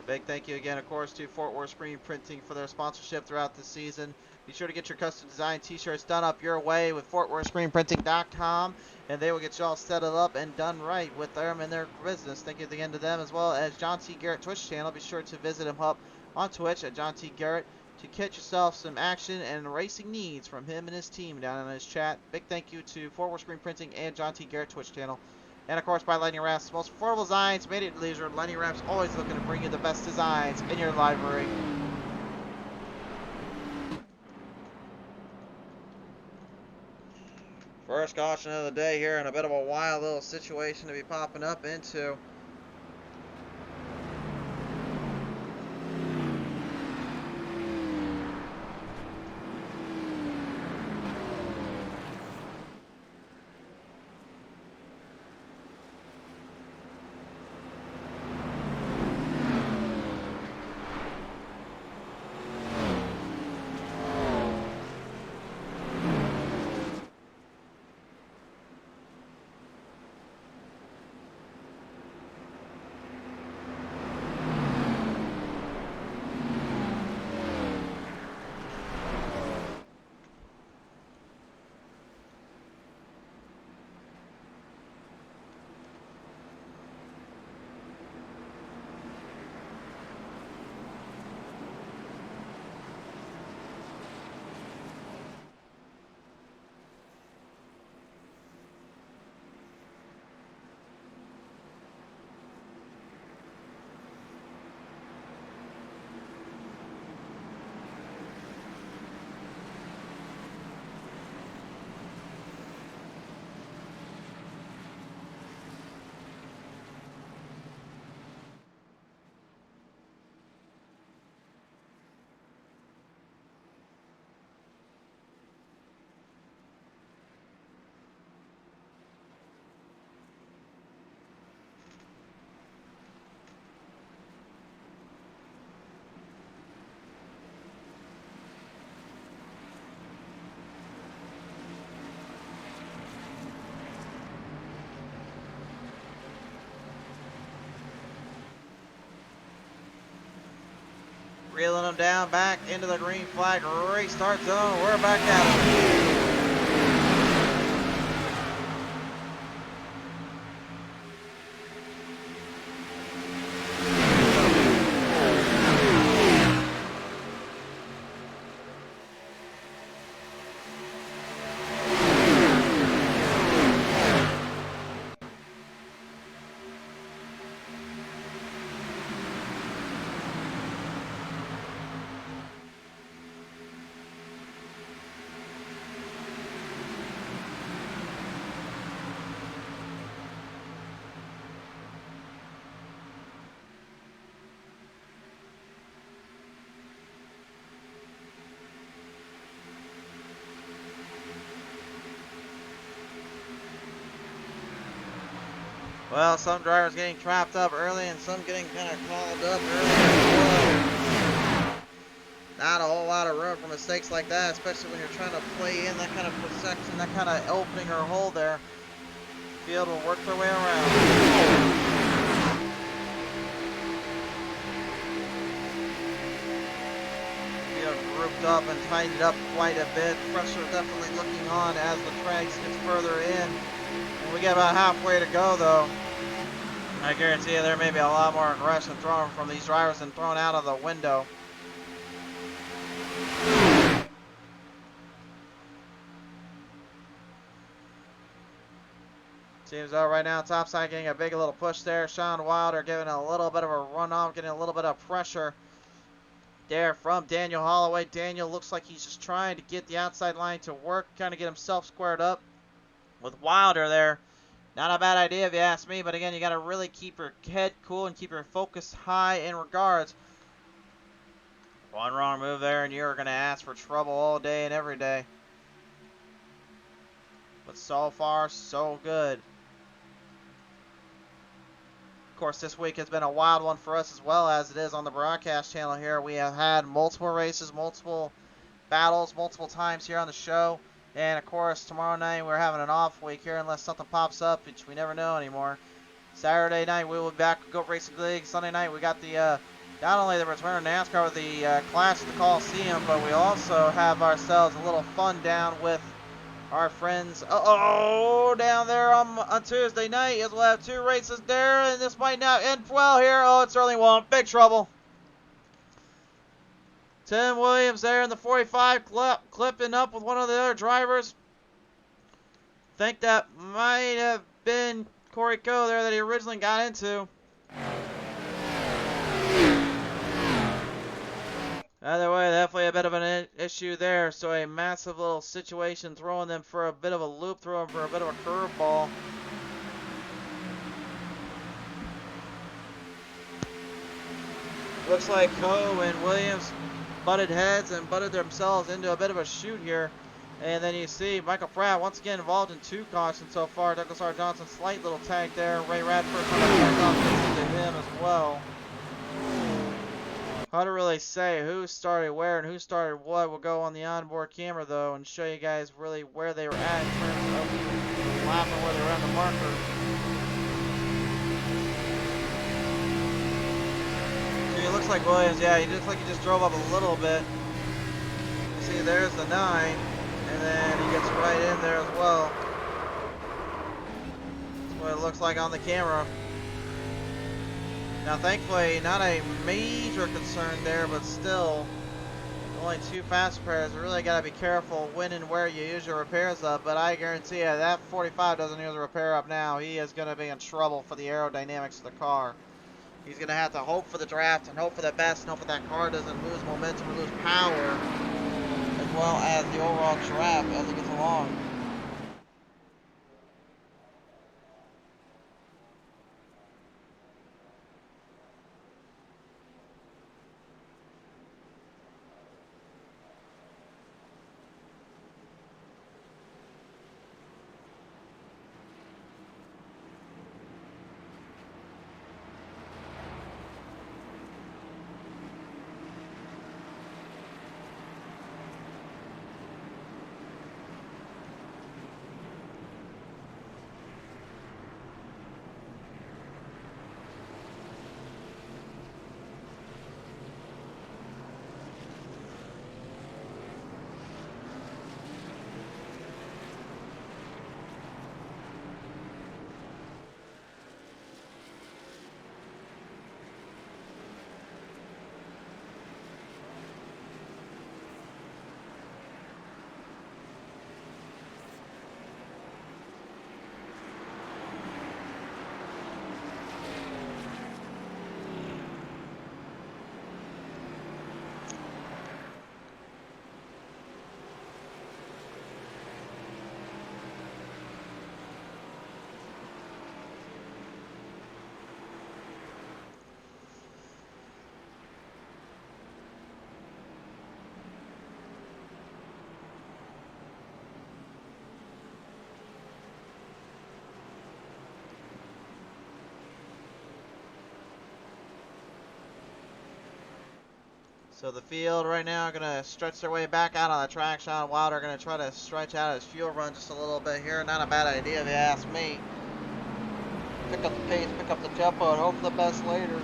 Big thank you again, of course, to Fort Worth Screen Printing for their sponsorship throughout the season. Be sure to get your custom design t-shirts done up your way with FortWorthScreenPrinting.com, and they will get you all set up and done right with them and their business. Thank you again to them, as well as John T. Garrett Twitch channel. Be sure to visit him up on Twitch at John T. Garrett to catch yourself some action and racing needs from him and his team down in his chat. Big thank you to Fort Worth Screen Printing and John T. Garrett Twitch channel. And of course, by Lightning Wrapz, most affordable designs made at leisure. Lightning Wrapz always looking to bring you the best designs in your library. First caution of the day here, and a bit of a wild little situation to be popping up into. Reeling them down back into the green flag restart zone. We're back at it. Well, some drivers getting trapped up early and some getting kind of called up early as well. Not a whole lot of room for mistakes like that, especially when you're trying to play in that kind of section, that kind of opening or hole there. Field will work their way around. Field grouped up and tightened up quite a bit. Pressure definitely looking on as the tracks gets further in. We get about halfway to go, though. I guarantee you there may be a lot more aggression thrown from these drivers than thrown out of the window. Seems though right now topside getting a big little push there. Sean Wilder giving a little bit of a runoff, getting a little bit of pressure there from Daniel Holloway. Daniel looks like he's just trying to get the outside line to work, kind of get himself squared up with Wilder there. Not a bad idea if you ask me, but again, you got to really keep your head cool and keep your focus high in regards. One wrong move there and you're going to ask for trouble all day and every day. But so far, so good. Of course, this week has been a wild one for us as well as it is on the broadcast channel here. We have had multiple races, multiple battles, multiple times here on the show. And of course, tomorrow night we're having an off week here unless something pops up, which we never know anymore. Saturday night we will be back with Go Racing League. Sunday night we got the not only the return of NASCAR with the Clash at the Coliseum, but we also have ourselves a little fun down with our friends down there on Tuesday night, as we'll have 2 races there, and this might not end well here. Oh, it certainly won't. Big trouble. Tim Williams there in the 45 clipping up with one of the other drivers. Think that might have been Corey Coe there that he originally got into. Either way, definitely a bit of an issue there. So a massive little situation, throwing them for a bit of a loop, throwing for a bit of a curveball. Looks like Coe and Williams butted heads and butted themselves into a bit of a shoot here. And then you see Michael Pratt once again involved in 2 cautions so far. Douglas R. Johnson, slight little tag there. Ray Radford into him as well. Hard to really say who started where and who started what. We'll go on the onboard camera though and show you guys really where they were at in terms of lap and where they were on the marker. See, it looks like Williams, yeah, he looks like he just drove up a little bit. You see, there's the 9, and then he gets right in there as well. That's what it looks like on the camera. Now, thankfully, not a major concern there, but still, only 2 fast repairs. You really got to be careful when and where you use your repairs up, but I guarantee you that 45 doesn't use a repair up now. He is going to be in trouble for the aerodynamics of the car. He's going to have to hope for the draft and hope for the best and hope that that car doesn't lose momentum or lose power, as well as the overall draft as it gets along. So the field right now are going to stretch their way back out on the track. Sean Wilder going to try to stretch out his fuel run just a little bit here. Not a bad idea if you ask me. Pick up the pace, pick up the tempo, and hope for the best later.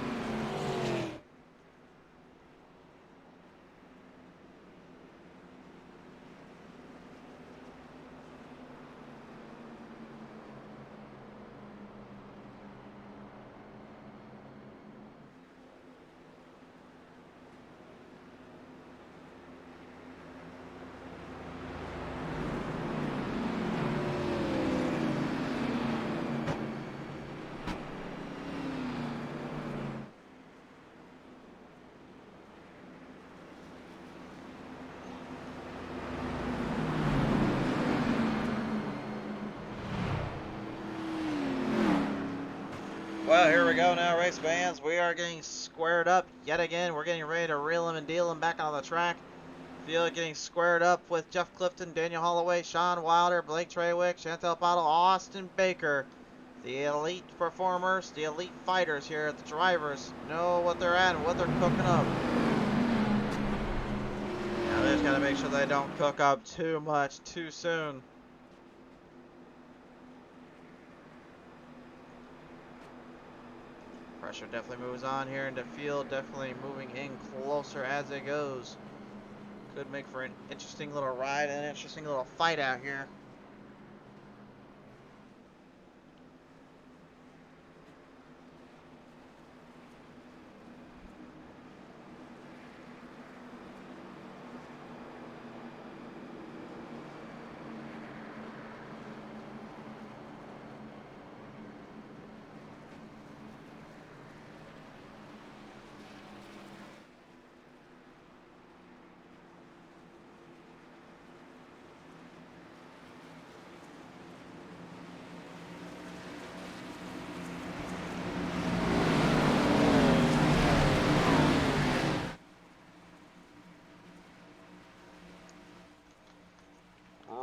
Well, here we go now, race fans. We are getting squared up yet again. We're getting ready to reel him and deal him back on the track. Field getting squared up with Jeff Clifton, Daniel Holloway, Sean Wilder, Blake Treywick, Chantel Bottle, Austin Baker. The elite performers, the elite fighters here, the drivers, know what they're at and what they're cooking up. Now they just got to make sure they don't cook up too much too soon. Pressure definitely moves on here in the field, definitely moving in closer as it goes. Could make for an interesting little ride and an interesting little fight out here.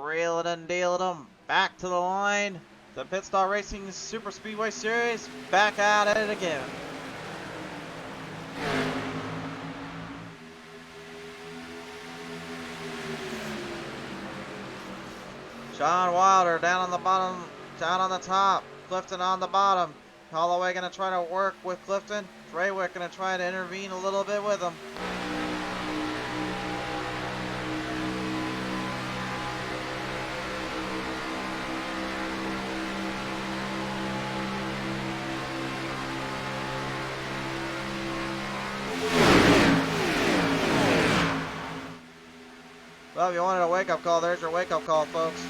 Reeling and dealing them back to the line. The Pit Stop Racing Super Speedway Series back out at it again. Sean Wilder down on the bottom, down on the top. Clifton on the bottom. Holloway going to try to work with Clifton. Treywick going to try to intervene a little bit with him. Well, if you wanted a wake-up call, there's your wake-up call, folks.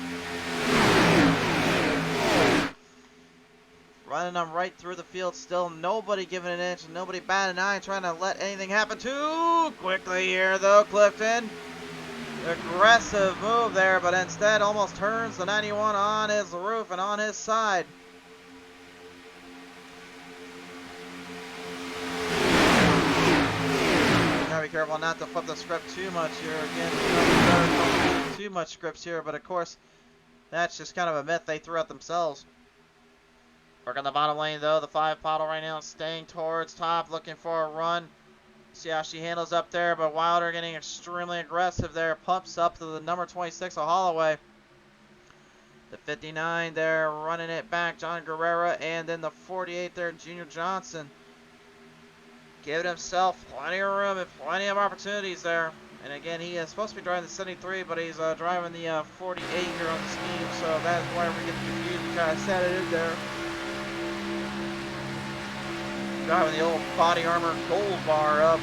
Running them right through the field still. Nobody giving an inch, nobody batting an eye, trying to let anything happen too quickly here, though, Clifton. Aggressive move there, but instead almost turns the 91 on his roof and on his side. Gotta be careful not to flip the script too much here. Again, too much scripts here, but of course, that's just kind of a myth they threw out themselves. Working the bottom lane though, the 5 Bottle right now staying towards top, looking for a run. See how she handles up there, but Wilder getting extremely aggressive there. Pumps up to the number 26 of Holloway. The 59 there running it back, John Guerrera, and then the 48 there, Junior Johnson. Giving himself plenty of room and plenty of opportunities there. And again, he is supposed to be driving the 73, but he's driving the 48 here on the scheme, so that's why we get confused. We kind of set it in there. Driving the old body armor gold bar up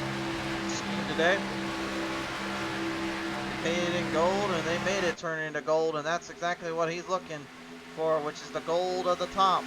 scheme today. They painted it in gold, and they made it turn into gold, and that's exactly what he's looking for, which is the gold of the top.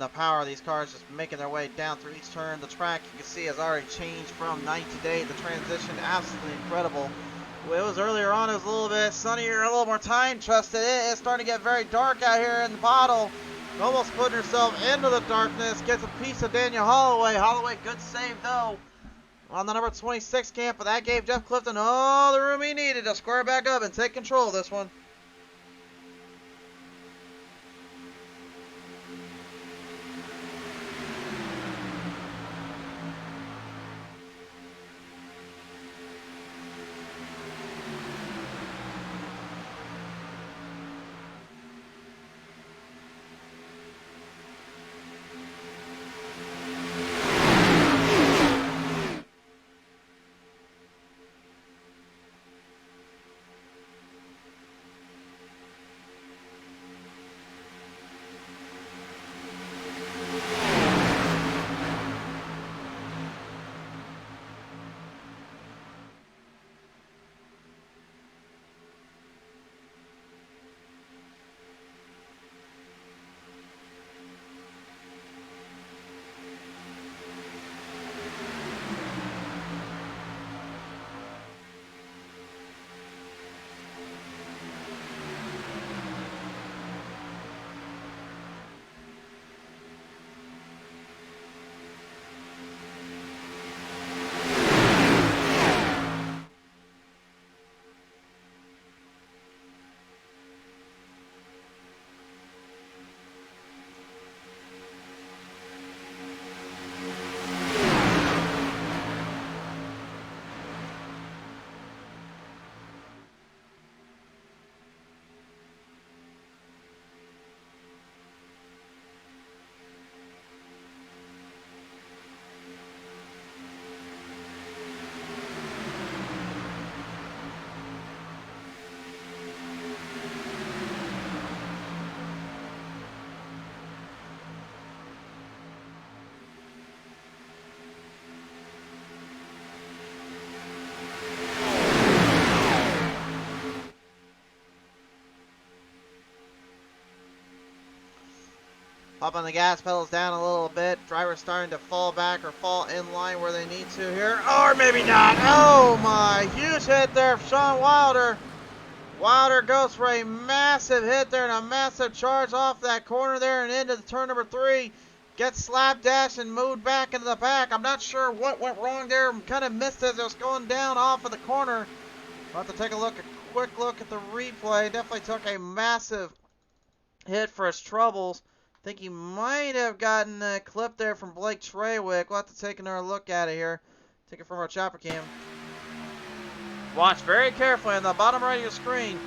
power of these cars just making their way down through each turn. The track, you can see, has already changed from night to day. The transition, absolutely incredible. Well, it was earlier on, it was a little bit sunnier, a little more time trusted. It's starting to get very dark out here in the bottle. Almost putting herself into the darkness. Gets a piece of Daniel Holloway. Holloway, good save though, on the number 26 camp, but that gave Jeff Clifton all the room he needed to square back up and take control of this one. Popping the gas pedals down a little bit. Drivers starting to fall back or fall in line where they need to here. Or maybe not. Oh my, huge hit there from Sean Wilder. Wilder goes for a massive hit there and a massive charge off that corner there and into the turn number 3. Gets slapdash and moved back into the back. I'm not sure what went wrong there. Kind of missed as it was going down off of the corner. We'll have to take a quick look at the replay. Definitely took a massive hit for his troubles. I think he might have gotten a clip there from Blake Treywick. We'll have to take another look at it here. Take it from our chopper cam. Watch very carefully on the bottom right of your screen.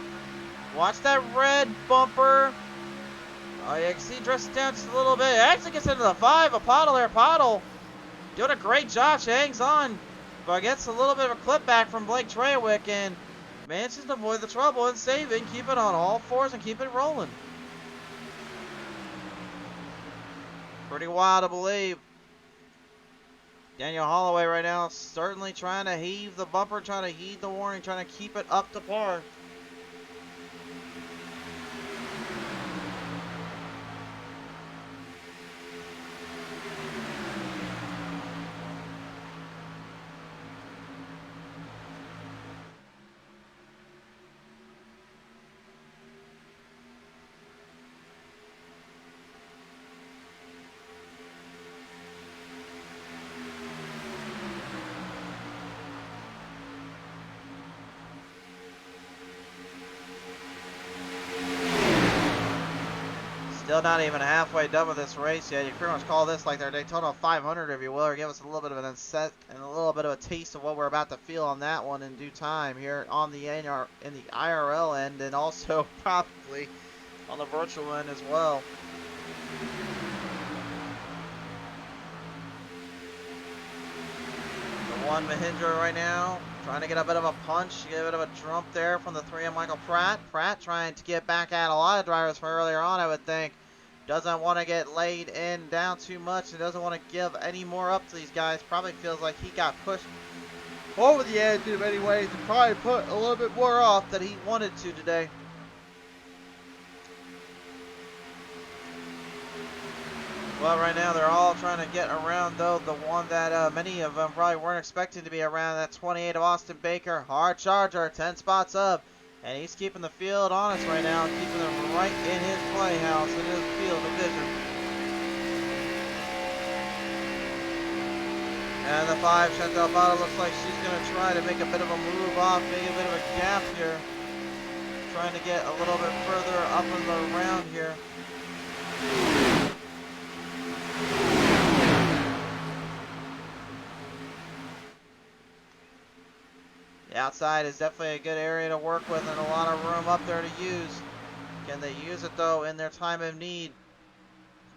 Watch that red bumper. Oh, you can see it drifts down just a little bit. It actually gets into the 5. A Pottle there. Pottle doing a great job. She hangs on, but gets a little bit of a clip back from Blake Treywick and manages to avoid the trouble and save it. Keep it on all fours and keep it rolling. Pretty wild to believe. Daniel Holloway right now certainly trying to heave the bumper, trying to heed the warning, trying to keep it up to par. Still not even halfway done with this race yet. You can pretty much call this like their Daytona 500, if you will, or give us a little bit of an set and a little bit of a taste of what we're about to feel on that one in due time here on the IRL end, and also probably on the virtual end as well. The one Mahindra right now trying to get a bit of a punch, get a bit of a jump there from the 3 of Michael Pratt. Pratt trying to get back at a lot of drivers from earlier on, I would think. Doesn't want to get laid in down too much and doesn't want to give any more up to these guys. Probably feels like he got pushed over the edge in many ways and probably put a little bit more off than he wanted to today. Well, right now they're all trying to get around, though, the one that many of them probably weren't expecting to be around, that 28 of Austin Baker. Hard charger, 10 spots up. And he's keeping the field honest right now, keeping them right in his playhouse, in his field of vision. And the 5, Chantel Bottle, looks like she's going to try to make a bit of a move off, make a bit of a gap here. Trying to get a little bit further up in the round here. The outside is definitely a good area to work with and a lot of room up there to use. Can they use it though in their time of need?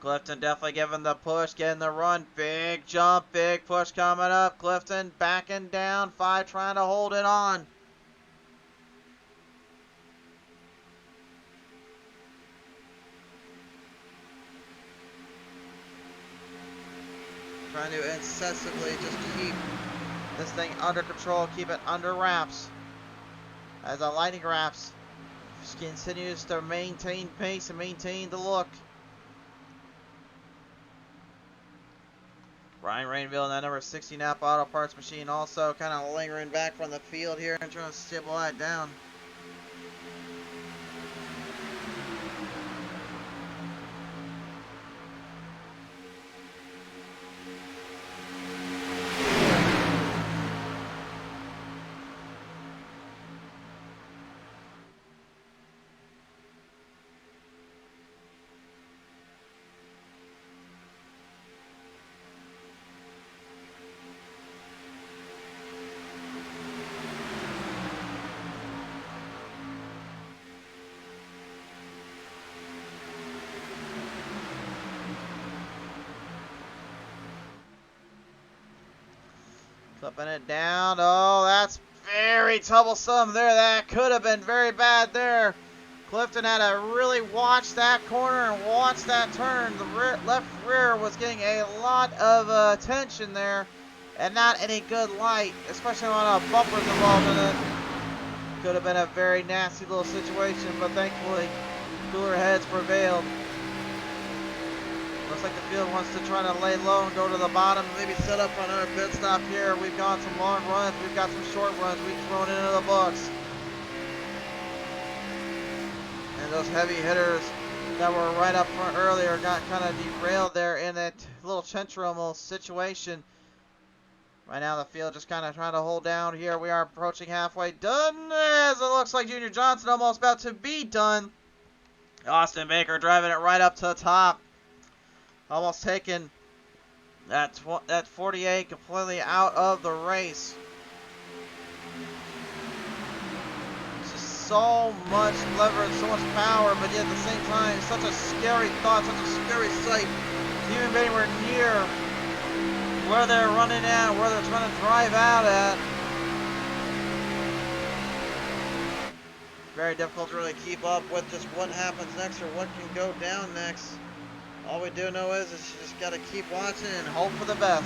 Clifton definitely giving the push, getting the run. Big jump, big push coming up. Clifton backing down. 5 trying to hold it on. Trying to incessantly just keep this thing under control, keep it under wraps. As the Lightning Wrapz continues to maintain pace and maintain the look. Brian Rainville in that number 60 Napa Auto Parts machine also kind of lingering back from the field here and trying to stabilize that down. Clipping it down. Oh, that's very troublesome there. That could have been very bad there. Clifton had to really watch that corner and watch that turn. The left rear was getting a lot of attention there and not any good light, especially on a bumpers involved in it. Could have been a very nasty little situation, but thankfully cooler heads prevailed. Looks like the field wants to try to lay low and go to the bottom, maybe set up for another pit stop here. We've got some long runs, we've got some short runs we've thrown into the books. And those heavy hitters that were right up front earlier got kind of derailed there in that little central situation. Right now the field just kind of trying to hold down here. We are approaching halfway done, as it looks like Junior Johnson almost about to be done. Austin Baker driving it right up to the top. Almost taking that 48 completely out of the race. Just so much leverage, so much power, but yet at the same time, such a scary thought, such a scary sight. Even being anywhere near where they're running at, where they're trying to drive out at. Very difficult to really keep up with just what happens next or what can go down next. All we do know is you just got to keep watching and hope for the best.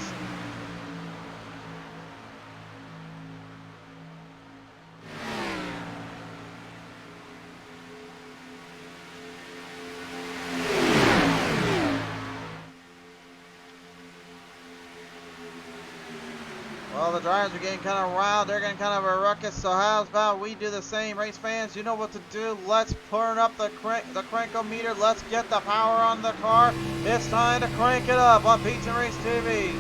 Well, the drivers are getting kind of riled. They're getting kind of a ruckus. So how about we do the same? Race fans, you know what to do. Let's turn up the crankometer. Let's get the power on the car. It's time to crank it up on Pizza and Race TV.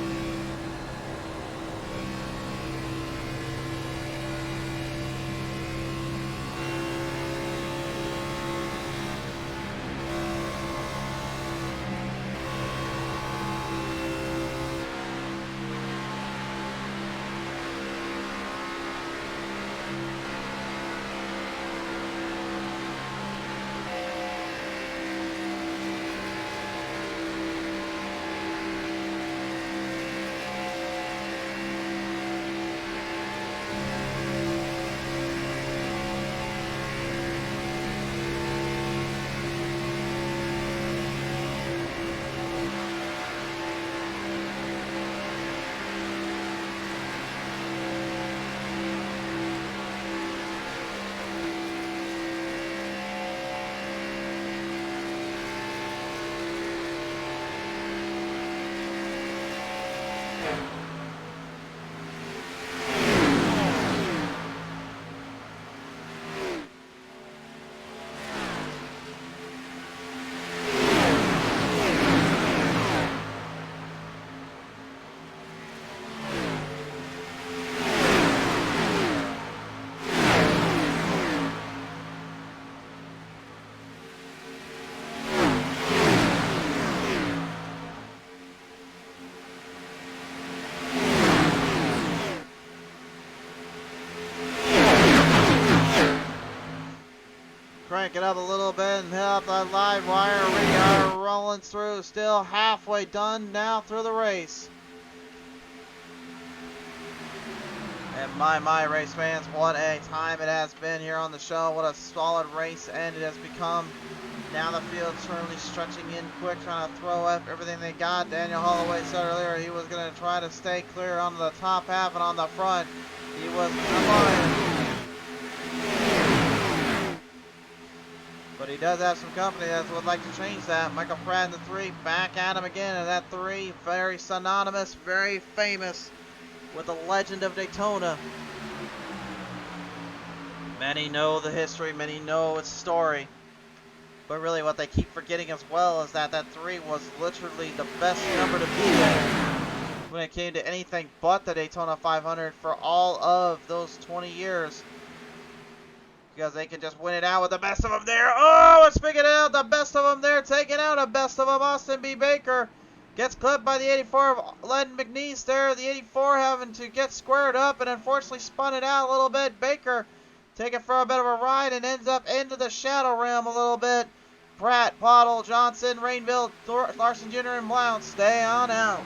crank it up a little bit and hit up that live wire. We are rolling through, still halfway done now through the race. And my race fans, what a time it has been here on the show. What a solid race, and it has become. Now the field's currently stretching in quick, trying to throw up everything they got. Daniel Holloway said earlier he was going to try to stay clear on the top half and on the front. He was flying. But he does have some company that would like to change that. Michael Pratt in the 3, back at him again in that 3. Very synonymous, very famous with the legend of Daytona. Many know the history, many know its story. But really what they keep forgetting as well is that that 3 was literally the best number to be in when it came to anything but the Daytona 500 for all of those 20 years. Because they can just win it out with the best of them there. Oh, let's pick it out. The best of them there, taking out a best of them. Austin B. Baker gets clipped by the 84 of Len McNeese there. The 84 having to get squared up and unfortunately spun it out a little bit. Baker taking for a bit of a ride and ends up into the shadow realm a little bit. Pratt, Pottle, Johnson, Rainville, Larson Jr., and Blount stay on out.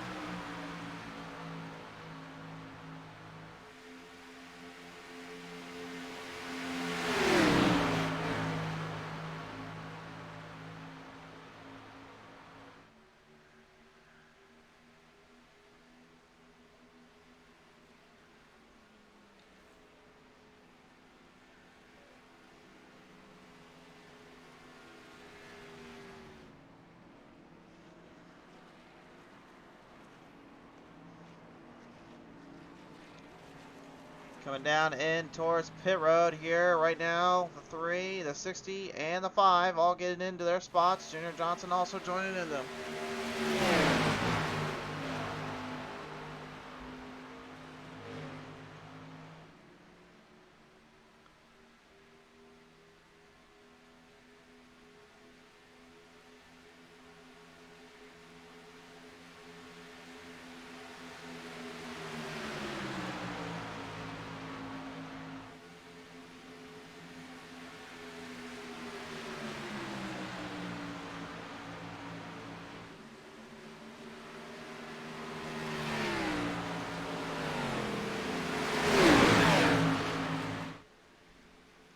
Coming down in towards pit road here right now. The 3, the 60, and the 5 all getting into their spots. Junior Johnson also joining in them.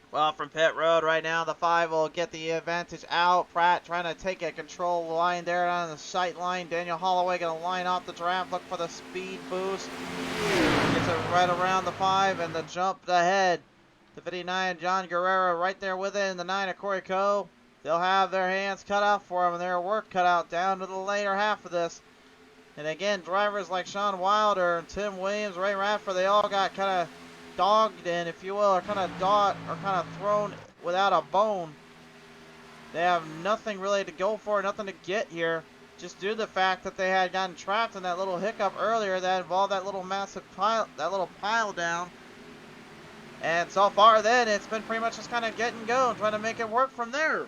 Well, from pit road right now, the 5 will get the advantage out. Pratt trying to take a control line there on the sight line. Daniel Holloway going to line off the draft, look for the speed boost. Gets it right around the 5 and the jump ahead. The 59, John Guerrero right there with it, and the 9 of Corey Coe. They'll have their hands cut out for them and their work cut out down to the later half of this. And again, drivers like Sean Wilder and Tim Williams, Ray Radford, they all got kind of dogged in, if you will, or kind of thrown without a bone. They have nothing really to go for, nothing to get here, just due to the fact that they had gotten trapped in that little hiccup earlier that involved that little massive pile down. And so far then, it's been pretty much just kind of get and go, trying to make it work from there.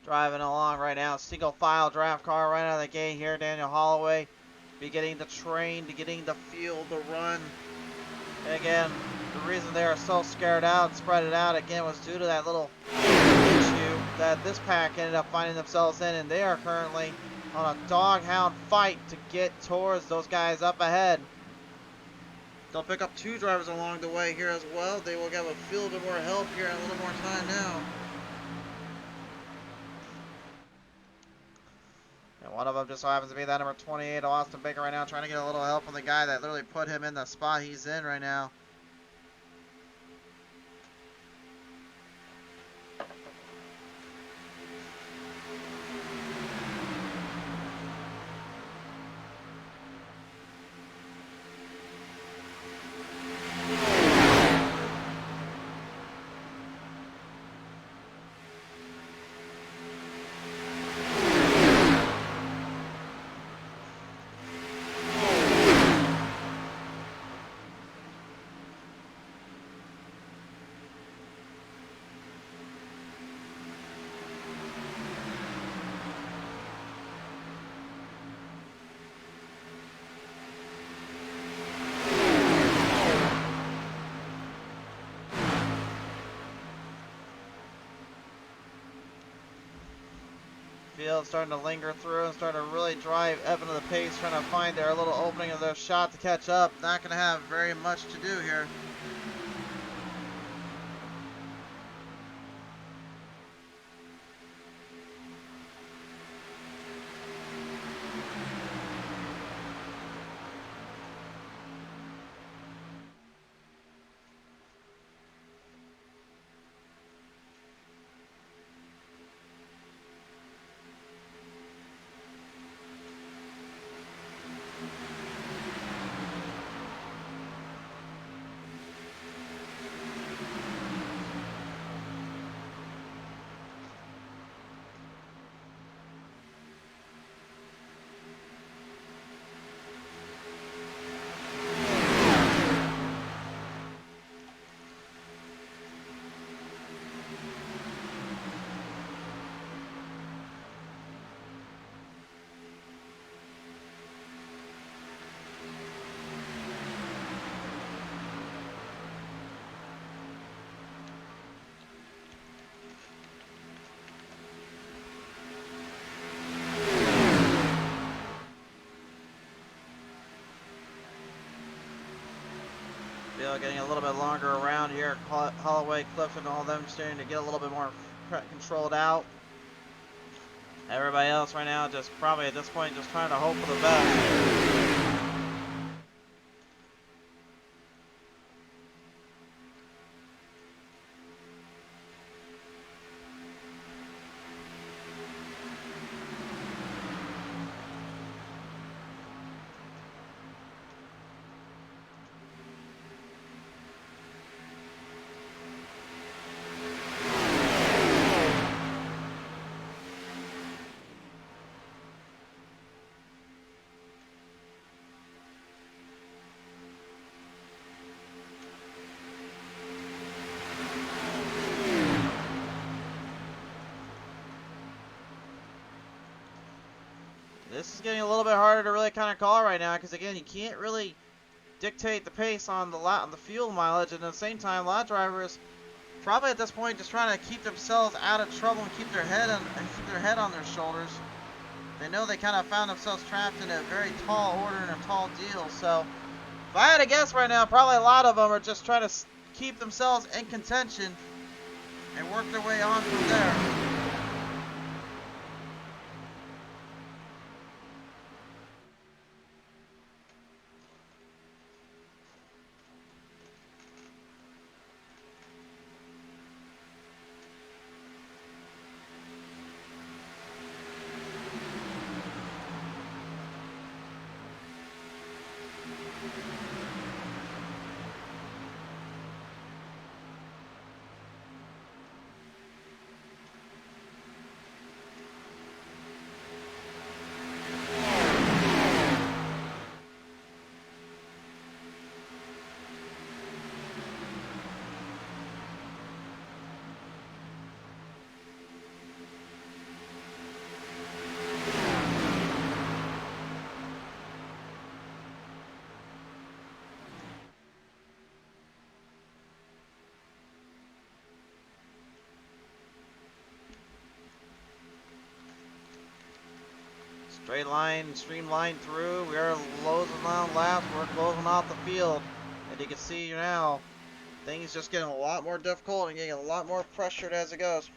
driving along right now. Single file draft car right out of the gate here. Daniel Holloway beginning the train, beginning the field to run. And again, the reason they are so scared out, spread it out again, was due to that little issue that this pack ended up finding themselves in, and they are currently on a doghound fight to get towards those guys up ahead. They'll pick up 2 drivers along the way here as well. They will get a little bit more help here and a little more time now. And one of them just so happens to be that number 28, Austin Baker, right now, trying to get a little help from the guy that literally put him in the spot he's in right now. Field starting to linger through and starting to really drive up into the pace, trying to find their little opening of their shot to catch up. Not going to have very much to do here. Field getting a little bit longer around here. Holloway, Clifton, all of them starting to get a little bit more controlled out. Everybody else right now just probably at this point just trying to hope for the best. This is getting a little bit harder to really kind of call right now because again, you can't really dictate the pace on the fuel mileage, and at the same time, a lot of drivers probably at this point just trying to keep themselves out of trouble and keep their head on their shoulders. They know they kind of found themselves trapped in a very tall order and a tall deal. So if I had to guess right now, probably a lot of them are just trying to keep themselves in contention and work their way on from there. Straight line, streamline through. We are closing on laps. We're closing off the field. And you can see now, things just getting a lot more difficult and getting a lot more pressured as it goes.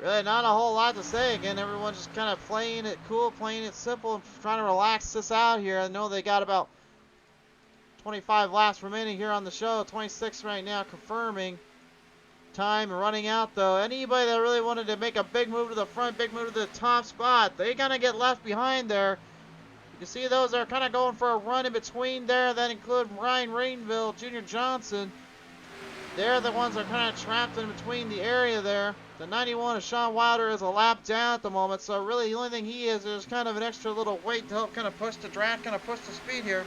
Really not a whole lot to say. Again, everyone's just kind of playing it cool, playing it simple, and trying to relax this out here. I know they got about 25 laps remaining here on the show. 26 right now, confirming. Time running out, though. Anybody that really wanted to make a big move to the front, big move to the top spot, they're going to get left behind there. You can see those are kind of going for a run in between there. That include Ryan Rainville, Junior Johnson. They're the ones that are kind of trapped in between the area there. The 91 of Sean Wilder is a lap down at the moment, so really the only thing he is kind of an extra little weight to help kind of push the drag, kind of push the speed here.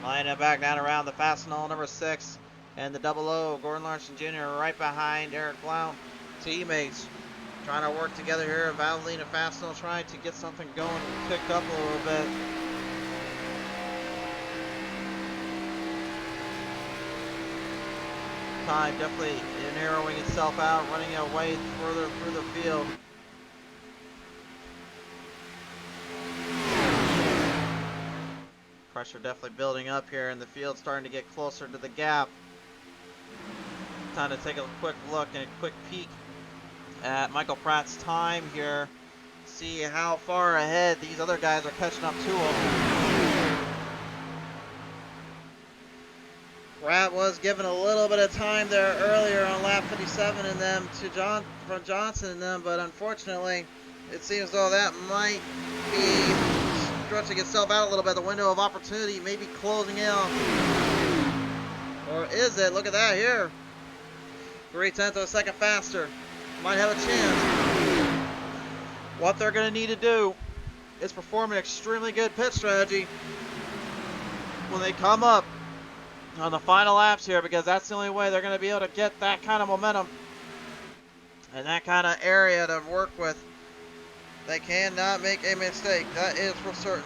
Lining it back down around the Fastenal number 6 and the 00, Gordon Larson Jr. right behind Eric Blount. Teammates trying to work together here. Valvoline and Fastenal trying to get something going, picked up a little bit. Time definitely narrowing itself out, running away further through the field. Pressure definitely building up here, and the field starting to get closer to the gap. Time to take a quick look and a quick peek at Michael Pratt's time here. See how far ahead these other guys are catching up to him. Pratt was given a little bit of time there earlier on lap 57 and them to from Johnson and them, but unfortunately it seems though that might be stretching itself out a little bit. The window of opportunity may be closing in. Or is it? Look at that here. 0.3 of a second faster. Might have a chance. What they're going to need to do is perform an extremely good pit strategy when they come up on the final laps here, because that's the only way they're going to be able to get that kind of momentum and that kind of area to work with. They cannot make a mistake. That is for certain.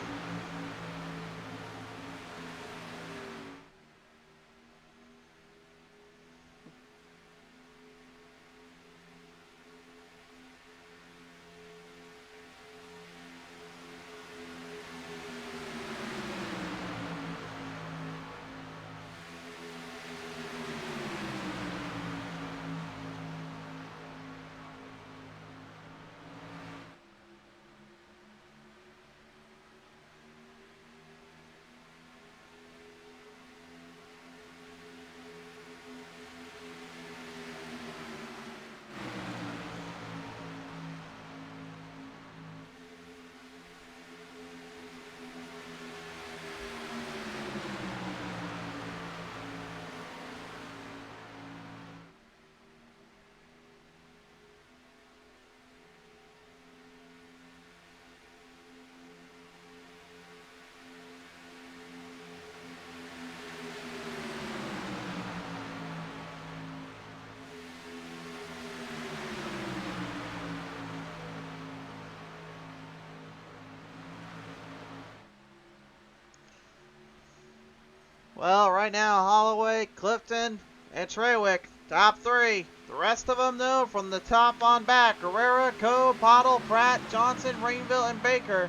Well, right now, Holloway, Clifton, and Treywick, top three. The rest of them, though, from the top on back, Guerrera, Coe, Pottle, Pratt, Johnson, Rainville, and Baker.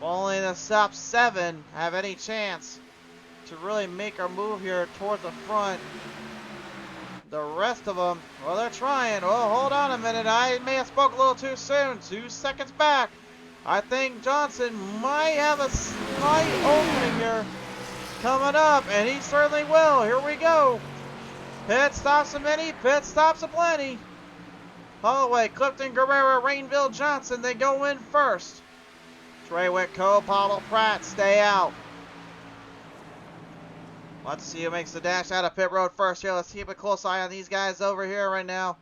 Only the top 7 have any chance to really make a move here towards the front. The rest of them, well, they're trying. Oh, hold on a minute. I may have spoke a little too soon. 2 seconds back. I think Johnson might have a slight opening here coming up, and he certainly will. Here we go. Pit stops a many, pit stops a plenty. Holloway, Clifton, Guerrero, Rainville, Johnson, they go in first. Treywick, Coe, Pottle, Pratt stay out. Let's see who makes the dash out of pit road first here. Let's keep a close eye on these guys over here right now.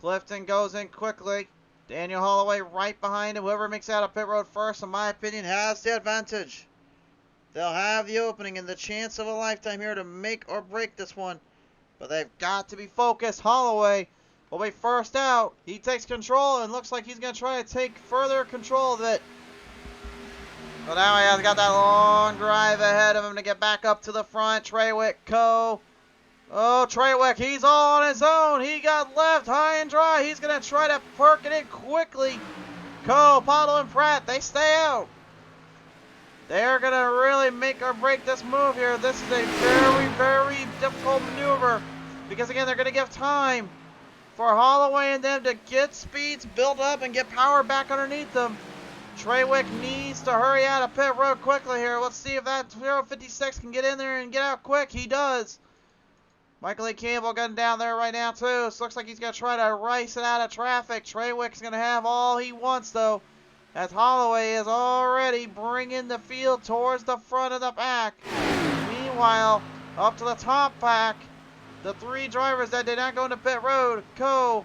Clifton goes in quickly. Daniel Holloway right behind him. Whoever makes out of pit road first, in my opinion, has the advantage. They'll have the opening and the chance of a lifetime here to make or break this one. But they've got to be focused. Holloway will be first out. He takes control and looks like he's going to try to take further control of it. But now he has got that long drive ahead of him to get back up to the front. Treywick, Coe. Oh, Treywick, he's all on his own. He got left high and dry. He's going to try to perk it in quickly. Coe, Pottle, and Pratt, they stay out. They're going to really make or break this move here. This is a very, very difficult maneuver because, again, they're going to give time for Holloway and them to get speeds built up and get power back underneath them. Treywick needs to hurry out of pit road quickly here. Let's see if that 056 can get in there and get out quick. He does. Michael E. Campbell getting down there right now, too. So looks like he's going to try to race it out of traffic. Treywick's going to have all he wants, though, as Holloway is already bringing the field towards the front of the pack. Meanwhile, up to the top pack, the 3 drivers that did not go into pit road, Coe,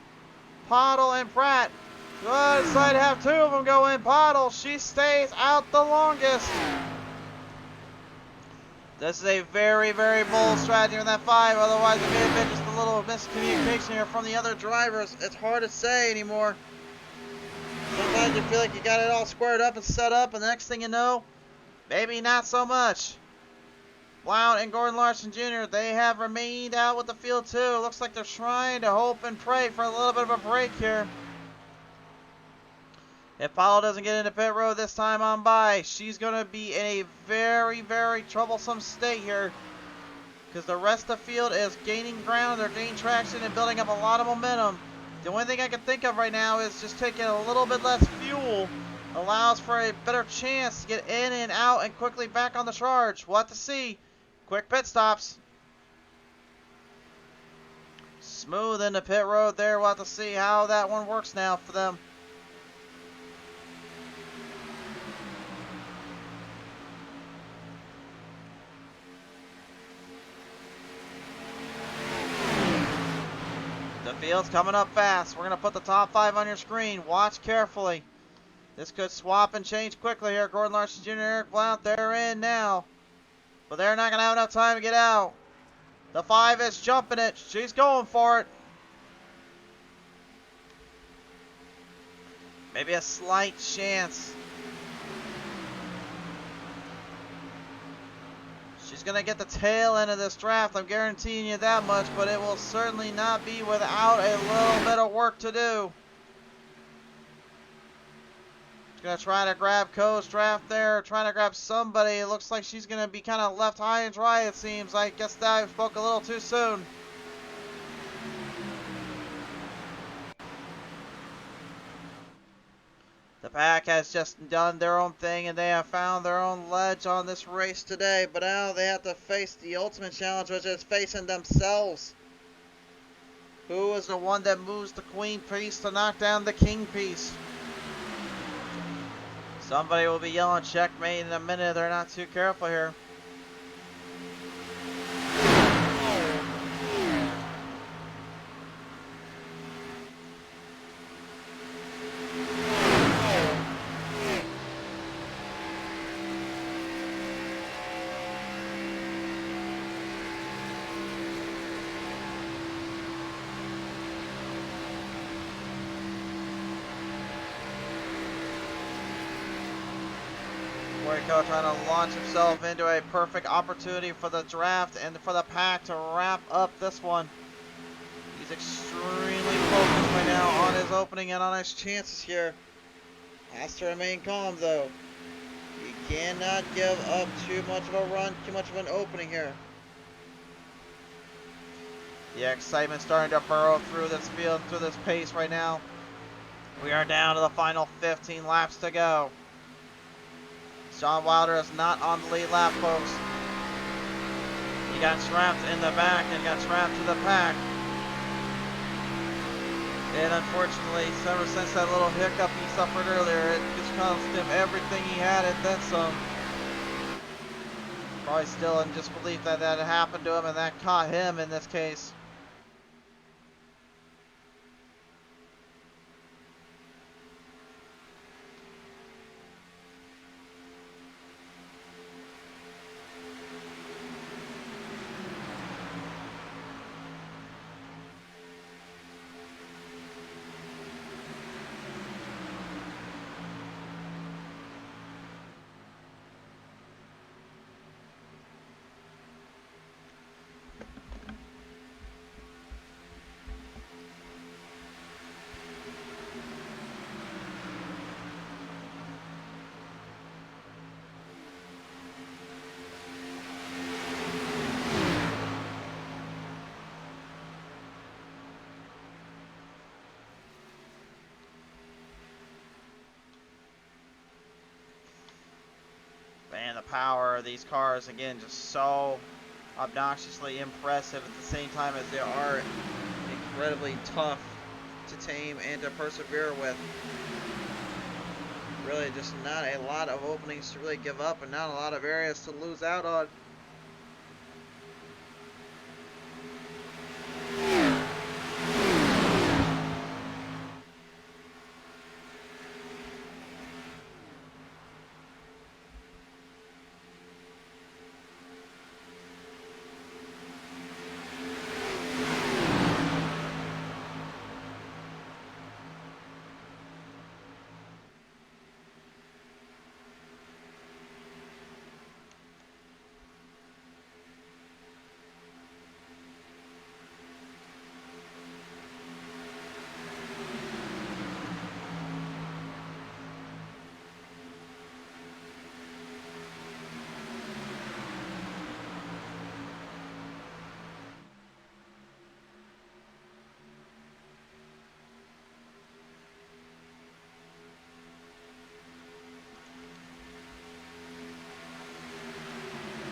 Pottle, and Pratt. Good side to have 2 of them go in. Pottle, she stays out the longest. This is a very, very bold strategy on that 5. Otherwise, it may have been just a little miscommunication here from the other drivers. It's hard to say anymore. Sometimes you feel like you got it all squared up and set up, and the next thing you know, maybe not so much. Blount and Gordon Larson Jr., they have remained out with the field too. Looks like they're trying to hope and pray for a little bit of a break here. If Pottle doesn't get into pit road this time on by, she's going to be in a very, very troublesome state here. Because the rest of the field is gaining ground, they're gaining traction and building up a lot of momentum. The only thing I can think of right now is just taking a little bit less fuel allows for a better chance to get in and out and quickly back on the charge. We'll have to see. Quick pit stops. Smooth into pit road there. We'll have to see how that one works now for them. The field's coming up fast. We're going to put the top 5 on your screen. Watch carefully. This could swap and change quickly here. Gordon Larson Jr., Eric Blount, they're in now. But they're not going to have enough time to get out. The 5 is jumping it. She's going for it. Maybe a slight chance. She's going to get the tail end of this draft, I'm guaranteeing you that much, but it will certainly not be without a little bit of work to do. She's going to try to grab Co's draft there, trying to grab somebody. It looks like she's going to be kind of left high and dry, it seems. I guess that I spoke a little too soon. The pack has just done their own thing, and they have found their own ledge on this race today. But now they have to face the ultimate challenge, which is facing themselves. Who is the one that moves the queen piece to knock down the king piece? Somebody will be yelling checkmate in a minute if they're not too careful here. Waco trying to launch himself into a perfect opportunity for the draft and for the pack to wrap up this one. He's extremely focused right now on his opening and on his chances here. Has to remain calm though. He cannot give up too much of a run, too much of an opening here. The excitement starting to burrow through this field, through this pace right now. We are down to the final 15 laps to go. John Wilder is not on the lead lap, folks. He got trapped in the back and got trapped to the pack. And unfortunately, ever since that little hiccup he suffered earlier, it just cost him everything he had and then some. Probably still in disbelief that that happened to him and that caught him in this case. Man, the power of these cars, again, just so obnoxiously impressive at the same time as they are incredibly tough to tame and to persevere with. Really just not a lot of openings to really give up and not a lot of areas to lose out on.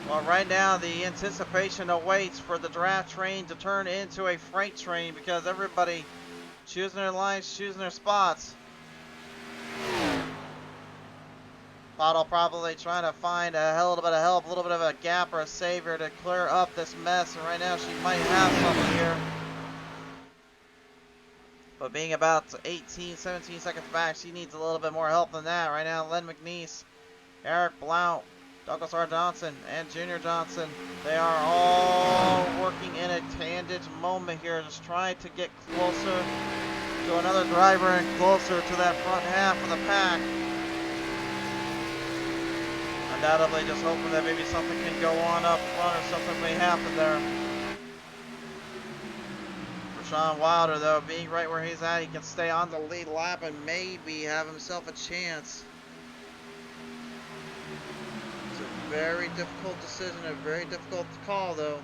Well, right now the anticipation awaits for the draft train to turn into a freight train because everybody choosing their lines, choosing their spots. Bottle probably trying to find a little bit of help, a little bit of a gap or a savior to clear up this mess, and right now she might have something here. But being about 18, 17 seconds back, she needs a little bit more help than that. Right now, Len McNeese, Eric Blount, Douglas R. Johnson, and Junior Johnson, they are all working in a tangent moment here, just trying to get closer to another driver and closer to that front half of the pack. Undoubtedly just hoping that maybe something can go on up front or something may happen there. Sean Wilder, though, being right where he's at, he can stay on the lead lap and maybe have himself a chance. It's a very difficult decision, a very difficult call, though.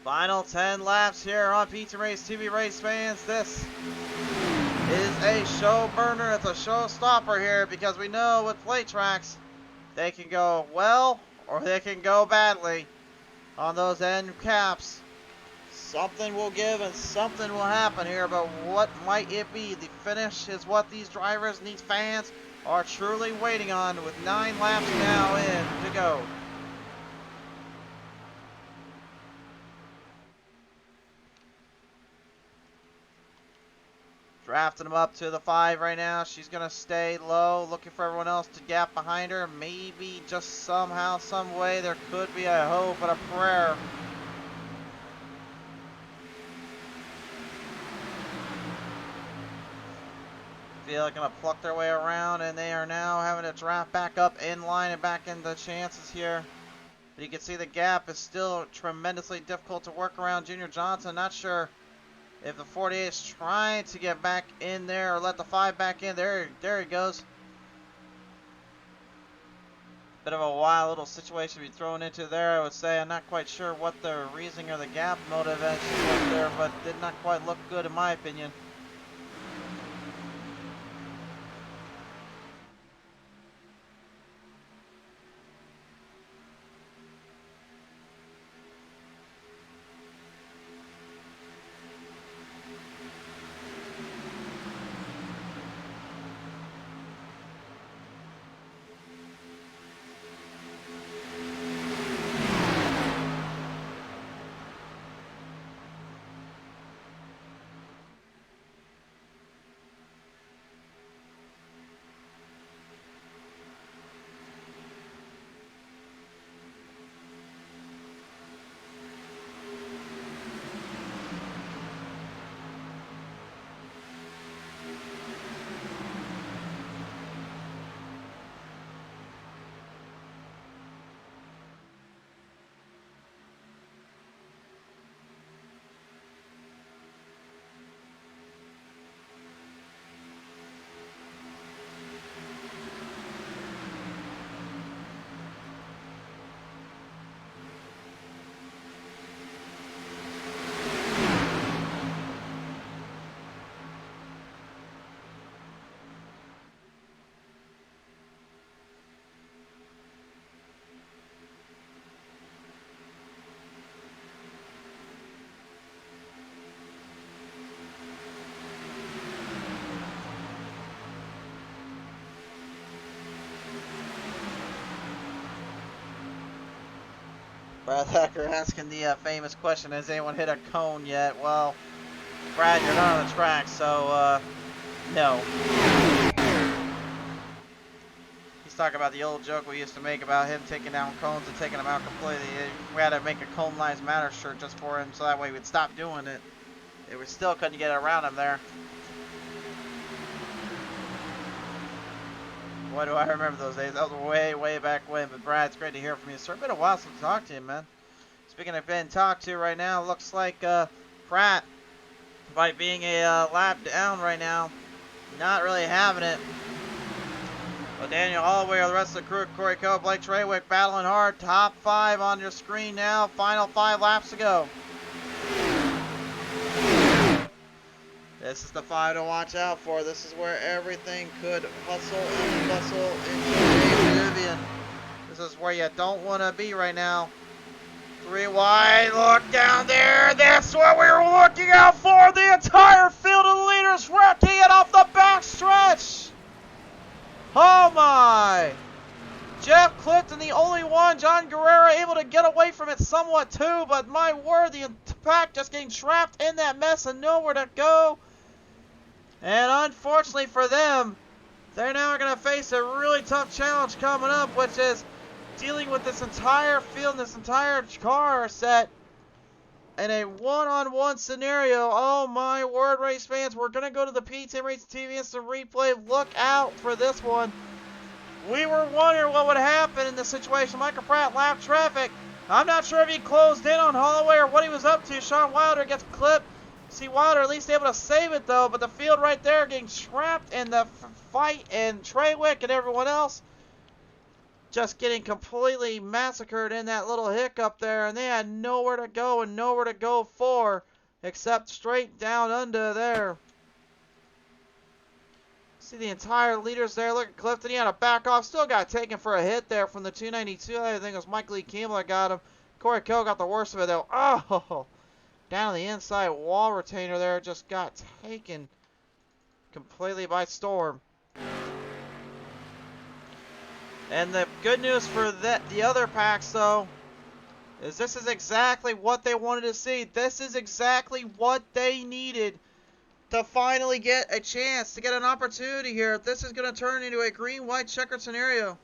Final 10 laps here on Pizza Race TV race fans. This is a show burner. It's a showstopper here because we know with plate tracks, they can go well or they can go badly on those end caps. Something will give and something will happen here, but what might it be? The finish is what these drivers and these fans are truly waiting on with 9 laps now in to go. Drafting them up to the 5 right now. She's going to stay low, looking for everyone else to gap behind her. Maybe just somehow, some way, there could be a hope and a prayer. Feel like going to pluck their way around, and they are now having to draft back up in line and back into chances here. But you can see the gap is still tremendously difficult to work around. Junior Johnson, not sure if the 48 is trying to get back in there or let the 5 back in. There he goes. Bit of a wild little situation to be thrown into there, I would say. I'm not quite sure what the reasoning or the gap motivation was there, but did not quite look good in my opinion. Brad Thacker asking the famous question, has anyone hit a cone yet? Well, Brad, you're not on the track, so, no. He's talking about the old joke we used to make about him taking down cones and taking them out completely. We had to make a Cone Lives Matter shirt just for him, so that way we'd stop doing it. We still couldn't get around him there. Boy, do I remember those days. That was way, way back when. But Brad, it's great to hear from you. Sir, it's been a while since I talked to you, man. Speaking of being talked to right now, looks like Pratt, by being a lap down right now, not really having it. But Daniel Holloway or the rest of the crew, Corey Coe, Blake Treywick battling hard. Top 5 on your screen now. Final 5 laps to go. This is the 5 to watch out for. This is where everything could hustle and bustle into Vivian. This is where you don't want to be right now. 3 wide, look down there. That's what we were looking out for. The entire field of leaders wrecking it off the backstretch. Oh my! Jeff Clifton, the only one. John Guerrero able to get away from it somewhat too, but my word, the pack just getting trapped in that mess and nowhere to go. And unfortunately for them, they're now going to face a really tough challenge coming up, which is dealing with this entire field and this entire car set in a one-on-one scenario. Oh my word, race fans, we're going to go to the P10 Racing TV Instant Replay. Look out for this one. We were wondering what would happen in this situation. Michael Pratt lapped traffic. I'm not sure if he closed in on Holloway or what he was up to. Sean Wilder gets clipped. See Wilder at least able to save it though, but the field right there getting trapped in the fight, and Treywick and everyone else just getting completely massacred in that little hiccup there, and they had nowhere to go and nowhere to go for except straight down under there. See the entire leaders there. Look at Clifton. He had to back off. Still got taken for a hit there from the 292. I think it was Mike Lee Campbell that got him. Corey Coe got the worst of it though. Oh! Down the inside wall retainer there, just got taken completely by storm. And the good news for the other packs though is this is exactly what they wanted to see. This is exactly what they needed to finally get a chance, to get an opportunity here. This is going to turn into a green-white checkered scenario.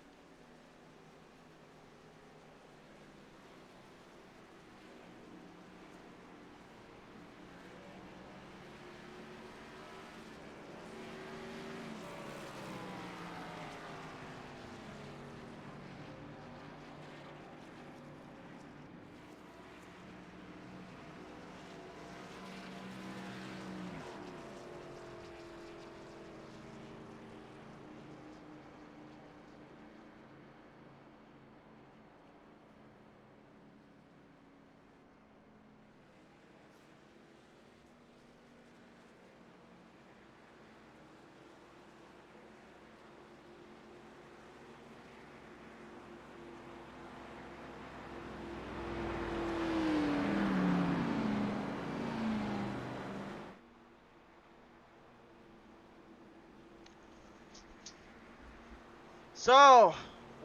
So,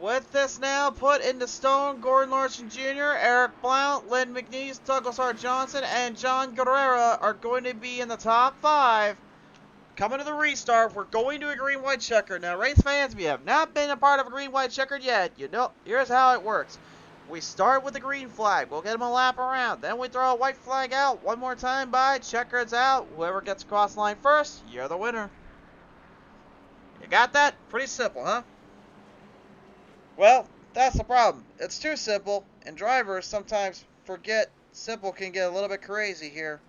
with this now put into stone, Gordon Larson Jr., Eric Blount, Lynn McNeese, Douglas R. Johnson, and John Guerrero are going to be in the top 5. Coming to the restart, we're going to a green-white checker. Now, race fans, if you have not been a part of a green-white checkered yet, you know, here's how it works. We start with the green flag. We'll get them a lap around. Then we throw a white flag out. One more time by, checker's out. Whoever gets across the line first, you're the winner. You got that? Pretty simple, huh? Well, that's the problem. It's too simple, and drivers sometimes forget simple can get a little bit crazy here.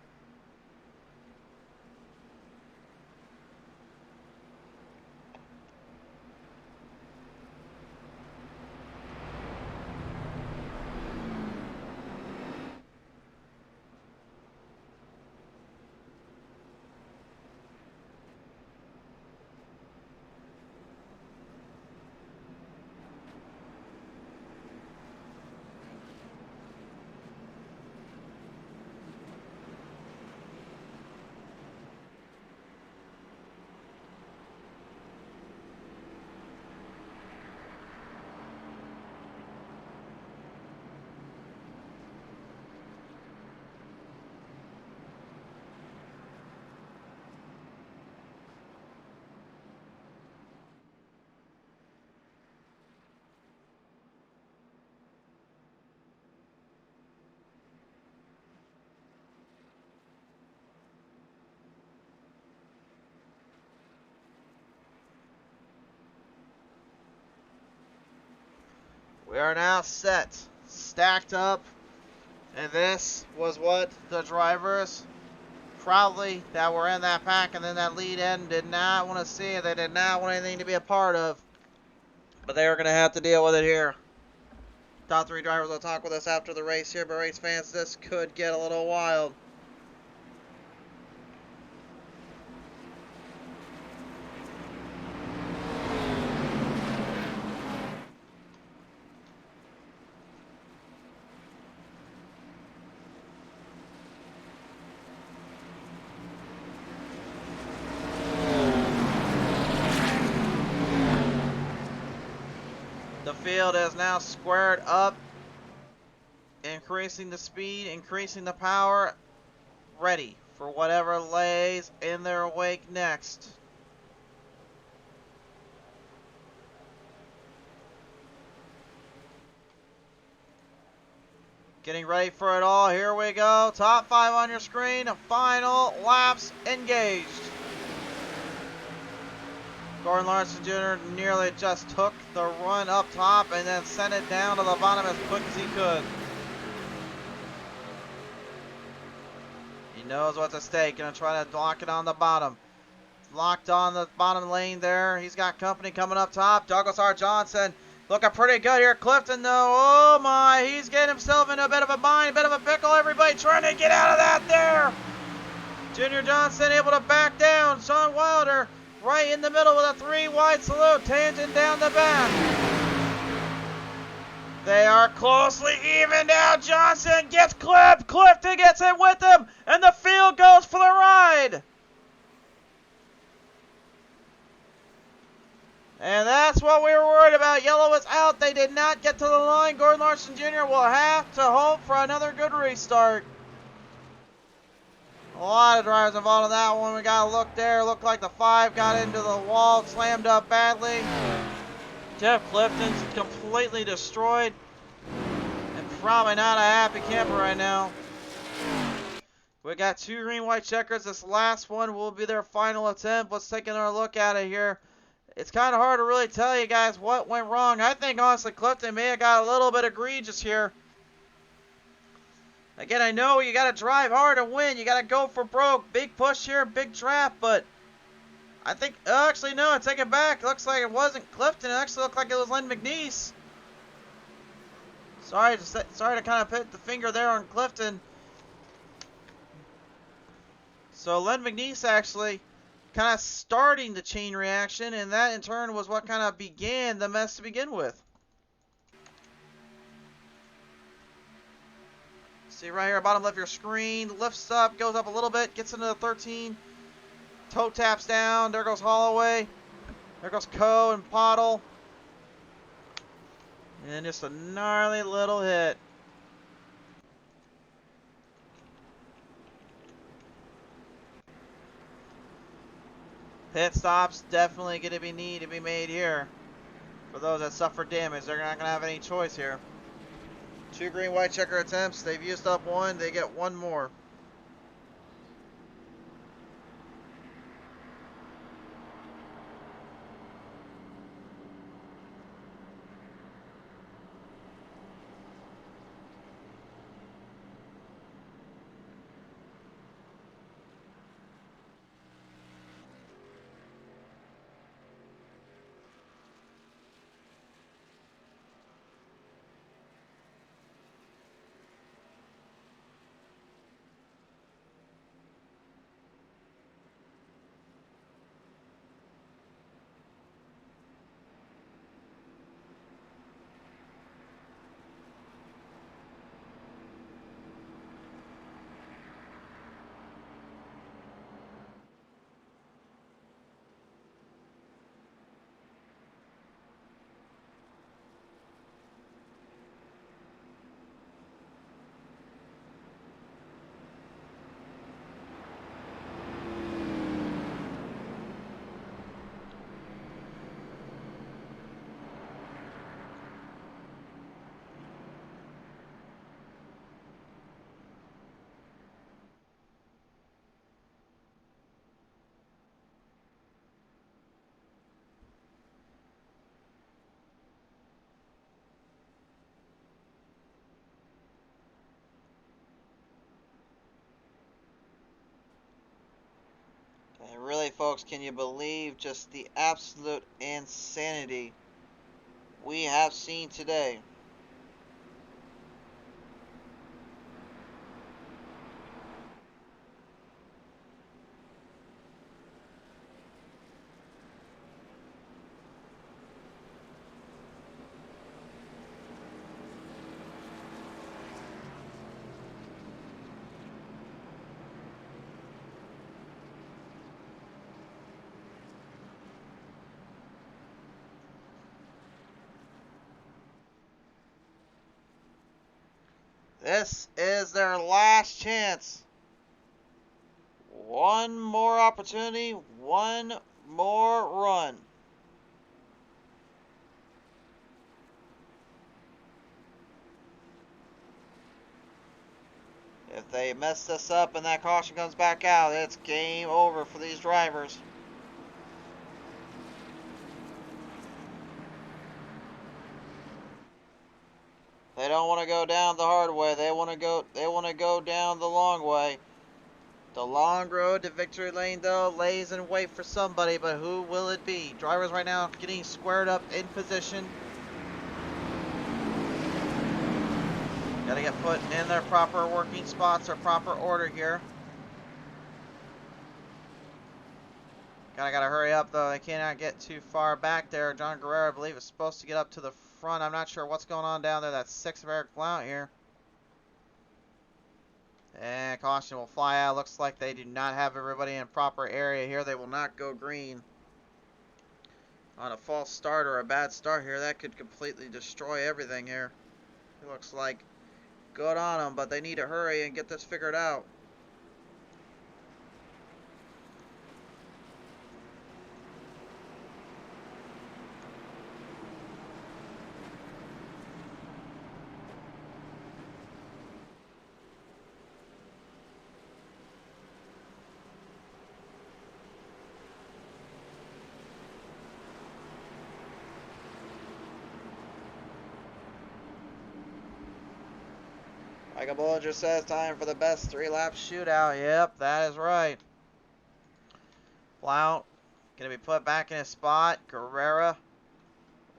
We are now set, stacked up, and this was what the drivers probably that were in that pack and then that lead end did not want to see. They did not want anything to be a part of. But they are going to have to deal with it here. Top 3 drivers will talk with us after the race here, but race fans, this could get a little wild. The field is now squared up, increasing the speed, increasing the power, ready for whatever lays in their wake next. Getting ready for it all. Here we go. Top 5 on your screen. Final laps engaged. Gordon Larson Jr. nearly just took the run up top and then sent it down to the bottom as quick as he could. He knows what's at stake. Gonna try to lock it on the bottom. Locked on the bottom lane there. He's got company coming up top. Douglas R. Johnson looking pretty good here. Clifton though, oh my, he's getting himself in a bit of a bind, a bit of a pickle. Everybody trying to get out of that there. Junior Johnson able to back down. Sean Wilder right in the middle with a 3-wide salute, tangent down the back. They are closely evened out. Johnson gets clipped. Clifton gets it with him, and the field goes for the ride. And that's what we were worried about. Yellow is out. They did not get to the line. Gordon Larson Jr. will have to hope for another good restart. A lot of drivers involved in that one. We got a look there. Looked like the 5 got into the wall, slammed up badly. Jeff Clifton's completely destroyed. And probably not a happy camper right now. We got 2 green, white checkers. This last one will be their final attempt. Let's take another look at it here. It's kind of hard to really tell you guys what went wrong. I think honestly Clifton may have got a little bit egregious here. Again, I know you got to drive hard to win. You got to go for broke. Big push here, big draft, but I think, actually no, I take it back. It looks like it wasn't Clifton. It actually looked like it was Len McNeese. Sorry to kind of put the finger there on Clifton. So Len McNeese actually kind of starting the chain reaction, and that in turn was what kind of began the mess to begin with. See right here, bottom left of your screen, lifts up, goes up a little bit, gets into the 13, toe taps down, there goes Holloway, there goes Coe and Pottle, and just a gnarly little hit. Pit stops definitely going to need to be made here for those that suffer damage. They're not going to have any choice here. 2 green, white checker attempts. They've used up 1. They get 1 more. And really, folks, can you believe just the absolute insanity we have seen today. This is their last chance. One more opportunity, one more run. If they mess this up and that caution comes back out, it's game over for these drivers. They don't want to go down the hard way. They want to go down the long way. The long road to victory lane, though, lays in wait for somebody, but who will it be? Drivers right now getting squared up in position. Gotta get put in their proper working spots or proper order here. Gotta hurry up, though. They cannot get too far back there. John Guerrero, I believe, is supposed to get up to the front. I'm not sure what's going on down there. That's 6 of Eric Blount here. And caution will fly out. Looks like they do not have everybody in proper area here. They will not go green. On a false start or a bad start here, that could completely destroy everything here. It looks like good on them, but they need to hurry and get this figured out. Michael Bollinger says time for the best 3-lap shootout. Yep, that is right. Blount going to be put back in his spot. Guerrera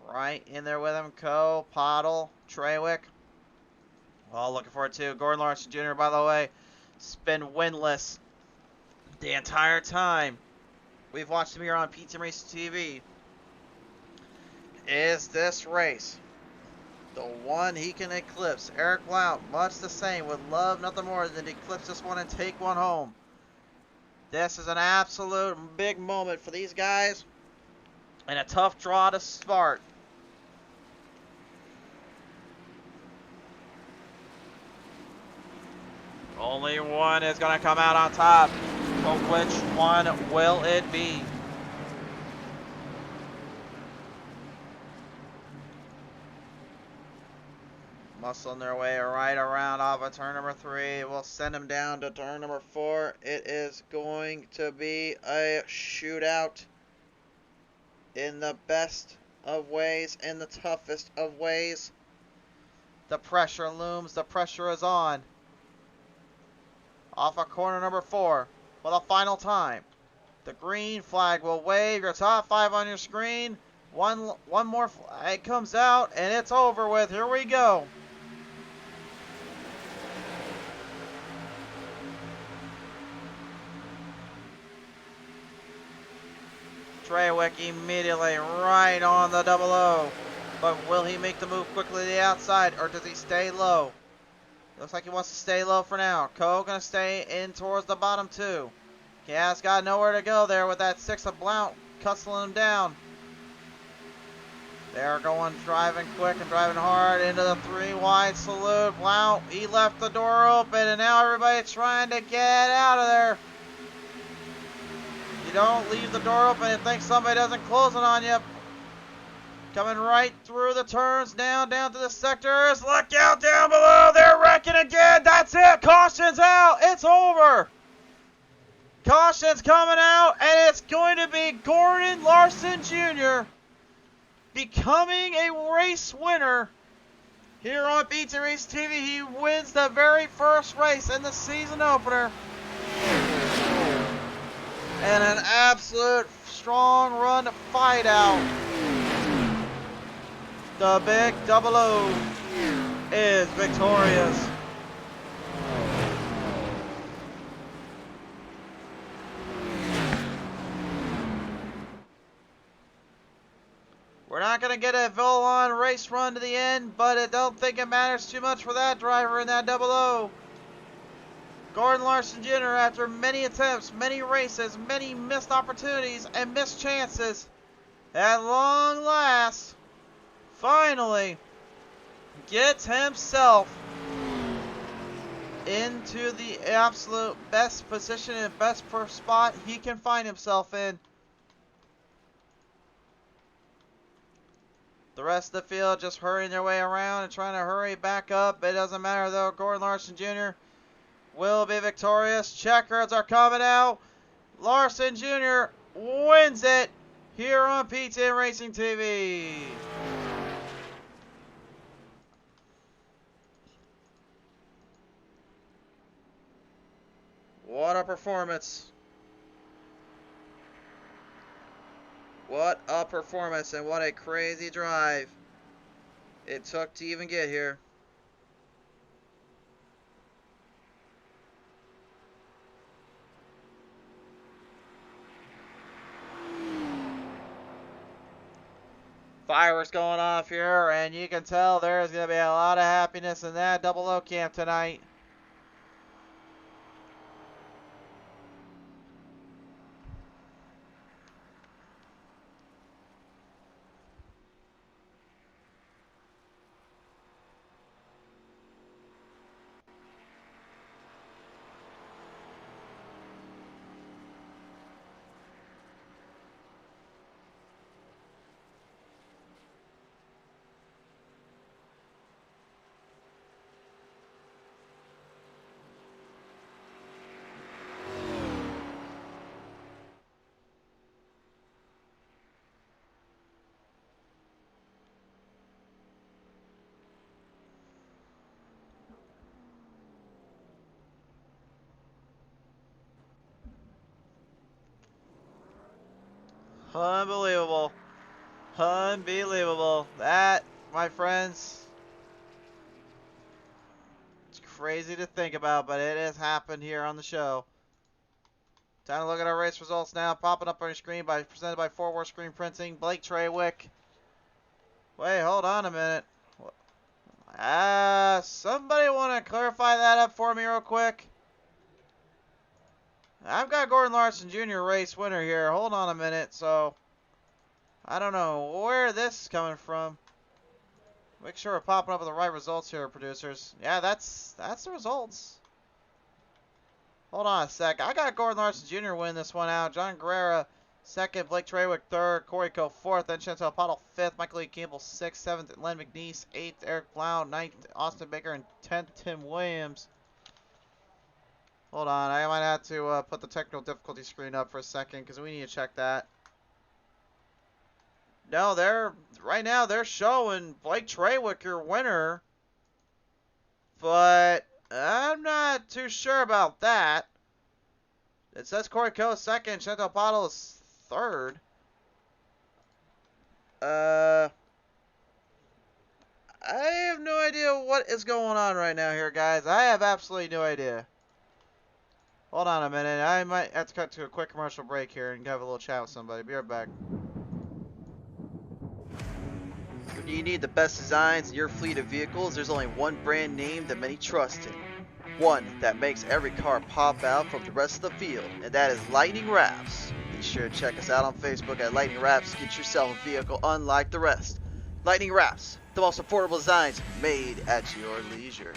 right in there with him. Coe, Pottle, Trawick. All looking forward to Gordon Larson Jr., by the way. It's been winless the entire time we've watched him here on Pizza Race TV. Is this race the one he can eclipse? Eric Blount, much the same, would love nothing more than to eclipse this one and take one home. This is an absolute big moment for these guys and a tough draw to start. Only one is going to come out on top, but which one will it be? Muscling their way right around off of turn number 3. We'll send them down to turn number 4. It is going to be a shootout in the best of ways, in the toughest of ways. The pressure looms. The pressure is on. Off of corner number 4 for the final time. The green flag will wave. Your top 5 on your screen. One more flag comes out, and it's over with. Here we go. Trawick immediately right on the 00. But will he make the move quickly to the outside, or does he stay low? Looks like he wants to stay low for now. Coe gonna stay in towards the bottom 2. Gas got nowhere to go there with that 6 of Blount custling him down. They're going driving quick and driving hard into the 3 wide salute. Blount, he left the door open, and now everybody's trying to get out of there. You don't leave the door open and think somebody doesn't close it on you. Coming right through the turns, down to the sectors. Look out down below. They're wrecking again. That's it. Caution's out. It's over. Caution's coming out, and it's going to be Gordon Larson Jr. becoming a race winner here on Pizza Race TV. He wins the very first race in the season opener. And an absolute strong run fight out. The big 00 is victorious. We're not going to get a full-on race run to the end, but I don't think it matters too much for that driver in that 00. Gordon Larson Jr., after many attempts, many races, many missed opportunities, and missed chances, at long last, finally gets himself into the absolute best position and best spot he can find himself in. The rest of the field just hurrying their way around and trying to hurry back up. It doesn't matter though. Gordon Larson Jr. will be victorious. Checkers are coming out. Larson Jr. wins it here on P10 Racing TV. What a performance. What a performance and what a crazy drive it took to even get here. Fireworks going off here, and you can tell there's going to be a lot of happiness in that 00 camp tonight. Unbelievable. Unbelievable. That, my friends, it's crazy to think about, but it has happened here on the show. Time to look at our race results now. Popping up on your screen presented by 4 War Screen Printing. Blake Traywick. Wait, hold on a minute. Somebody want to clarify that up for me real quick? I've got Gordon Larson Jr. race winner here. Hold on a minute. So, I don't know where this is coming from. Make sure we're popping up with the right results here, producers. Yeah, that's the results. Hold on a sec. I got Gordon Larson Jr. win this one out. John Guerrera, 2nd. Blake Traywick, 3rd. Corey Coe, 4th. Then Chantal Pottle, 5th. Michael E. Campbell, 6th. 7th. Len McNeese, 8th. Eric Blount, 9th. Austin Baker, and 10th. Tim Williams. Hold on, I might have to put the technical difficulty screen up for a second because we need to check that. No, right now they're showing Blake Traywick your winner, but I'm not too sure about that. It says Corey Coe 2nd, Chantal Pottle is 3rd. I have no idea what is going on right now here, guys. I have absolutely no idea. Hold on a minute. I might have to cut to a quick commercial break here and have a little chat with somebody. Be right back. When you need the best designs in your fleet of vehicles, there's only one brand name that many trust in. One that makes every car pop out from the rest of the field, and that is Lightning Wrapz. Be sure to check us out on Facebook at Lightning Wrapz. Get yourself a vehicle unlike the rest. Lightning Wrapz, the most affordable designs made at your leisure.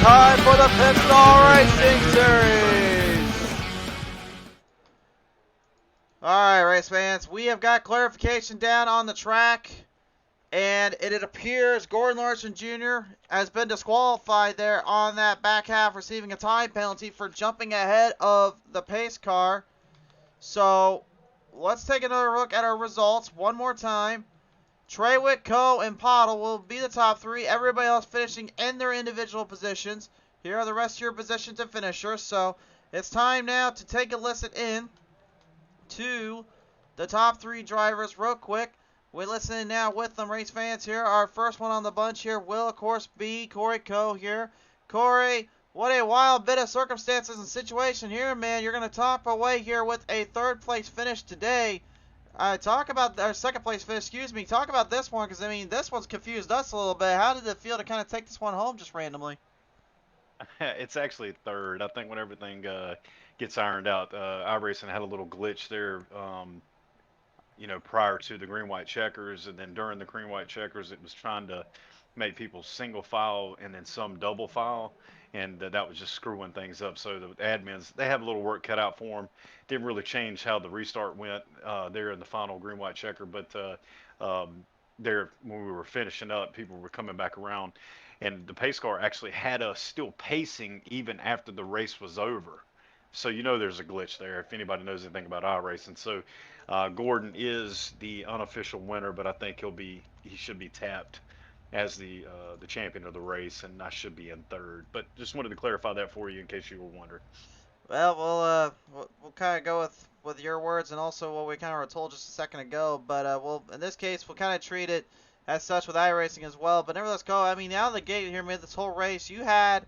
Time for the Pit Stall Racing Series. Alright, race fans, we have got clarification down on the track, and it appears Gordon Larson Jr. has been disqualified there on that back half, receiving a time penalty for jumping ahead of the pace car. So let's take another look at our results one more time. Treywick, Coe, and Pottle will be the top three. Everybody else finishing in their individual positions. Here are the rest of your positions and finishers. So it's time now to take a listen in to the top three drivers real quick. We're listening now with them, race fans here. Our first one on the bunch here will, of course, be Corey Coe here. Corey, what a wild bit of circumstances and situation here, man. You're going to top away here with a third place finish today. Talk about our second place finish, excuse me. Talk about this one, because, I mean, this one's confused us a little bit. How did it feel to kind of take this one home just randomly? It's actually third. I think when everything gets ironed out, iRacing had a little glitch there, prior to the green-white checkers, and then during the green-white checkers, it was trying to make people single file and then some double file, and that was just screwing things up. So the admins, they have a little work cut out for them. Didn't really change how the restart went there in the final green-white checker, but there when we were finishing up, people were coming back around, and the pace car actually had us still pacing even after the race was over. So there's a glitch there if anybody knows anything about iRacing. So Gordon is the unofficial winner, but I think he should be tapped as the champion of the race, and I should be in third. But just wanted to clarify that for you in case you were wondering. Well, we'll kind of go with your words and also what we kind of were told just a second ago. But in this case, we'll kind of treat it as such with iRacing as well. But nevertheless, Go. I mean, out of the gate here, man, this whole race, you had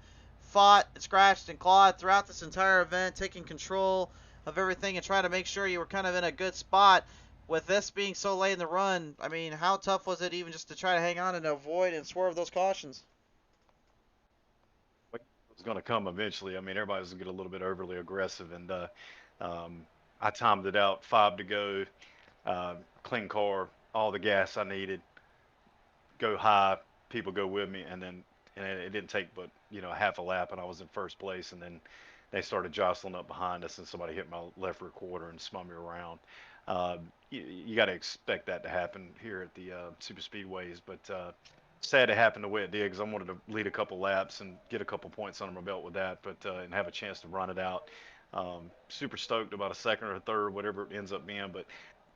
fought, scratched, and clawed throughout this entire event, taking control of everything and trying to make sure you were kind of in a good spot. With this being so late in the run, I mean, how tough was it even just to try to hang on and avoid and swerve those cautions? It was going to come eventually. I mean, everybody was going to get a little bit overly aggressive, and I timed it out, 5 to go, clean car, all the gas I needed, go high, people go with me, and it didn't take but half a lap, and I was in first place, and then they started jostling up behind us, and somebody hit my left rear quarter and spun me around. You got to expect that to happen here at the Superspeedways, but sad it happened the way it did, because I wanted to lead a couple laps and get a couple points under my belt with that, but and have a chance to run it out. Super stoked about a second or a third, whatever it ends up being, but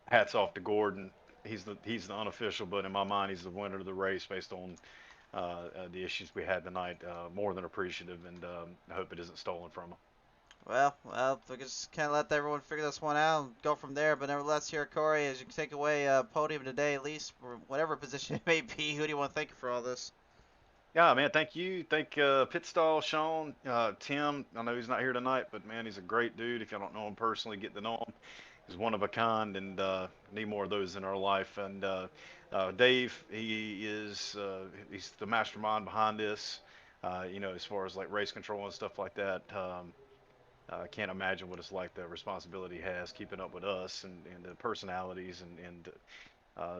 hats off to Gordon. He's the unofficial, but in my mind, he's the winner of the race based on the issues we had tonight. More than appreciative, and I hope it isn't stolen from him. Well, we just kind of let everyone figure this one out and go from there. But nevertheless, here, Corey, as you take away podium today, at least for whatever position it may be, who do you want to thank you for all this? Yeah, man, thank you. Thank Pitstall, Sean, Tim. I know he's not here tonight, but man, he's a great dude. If you don't know him personally, get to know him. He's one of a kind, and need more of those in our life. And Dave, he's the mastermind behind this. As far as like race control and stuff like that. I can't imagine what it's like, the responsibility he has keeping up with us and the personalities and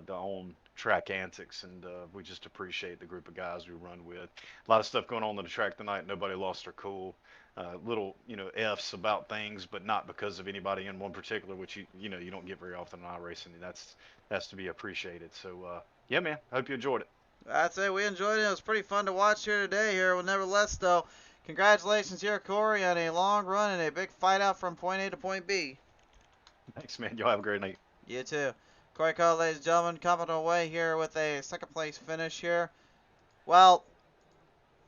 the own track antics, and we just appreciate the group of guys we run with. A lot of stuff going on the track tonight. Nobody lost their cool. Little F's about things, but not because of anybody in one particular, which you don't get very often in iRacing. That's to be appreciated. So yeah, man, I hope you enjoyed it. I'd say we enjoyed it. It was pretty fun to watch here today. Well, nevertheless, though, congratulations here, Corey, on a long run and a big fight out from point A to point B. Thanks, man. Y'all have a great night. You too. Corey Coe, ladies and gentlemen, coming away here with a second place finish here. Well,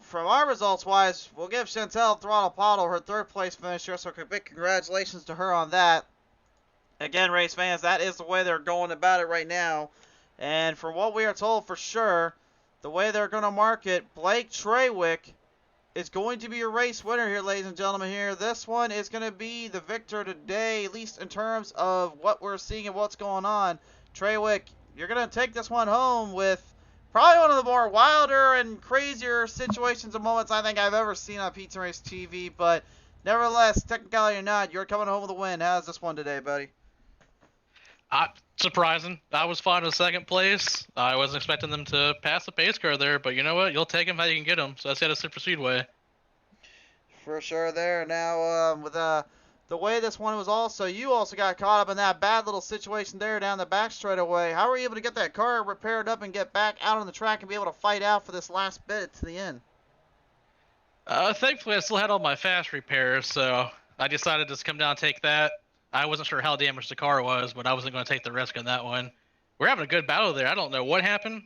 from our results-wise, we'll give Chantel Throttle Pottle her third place finish here, so big congratulations to her on that. Again, race fans, that is the way they're going about it right now. And from what we are told for sure, the way they're going to mark it, Blake Treywick is going to be your race winner here, ladies and gentlemen. Here, this one is going to be the victor today, at least in terms of what we're seeing and what's going on. Treywick, you're going to take this one home with probably one of the more wilder and crazier situations and moments I think I've ever seen on Pizza Race TV. But nevertheless, technicality or not, you're coming home with a win. How's this one today, buddy? Surprising. I was fine with second place. I wasn't expecting them to pass the pace car there, but you know what? You'll take them how you can get them. So that's at a Superspeedway. For sure there. Now, with the the way this one was also, you also got caught up in that bad little situation there down the back straightaway. How were you able to get that car repaired up and get back out on the track and be able to fight out for this last bit to the end? Thankfully, I still had all my fast repairs, so I decided to just come down and take that. I wasn't sure how damaged the car was, but I wasn't going to take the risk on that one. We're having a good battle there. I don't know what happened.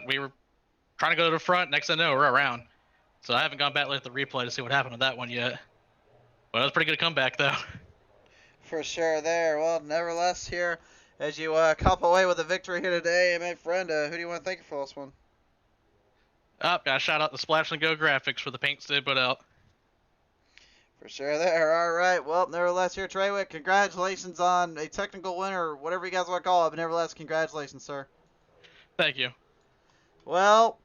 We were trying to go to the front. Next thing I know, we're around. So I haven't gone back at the replay to see what happened to that one yet. But it was a pretty good comeback, though. For sure there. Well, nevertheless, here, as you come away with a victory here today, my friend, who do you want to thank for this one? Got shout out to Splash and Go Graphics for the paints they put out. For sure there. All right. Well, nevertheless, here, Treywick, congratulations on a technical win or whatever you guys want to call it. But nevertheless, congratulations, sir. Thank you. Well,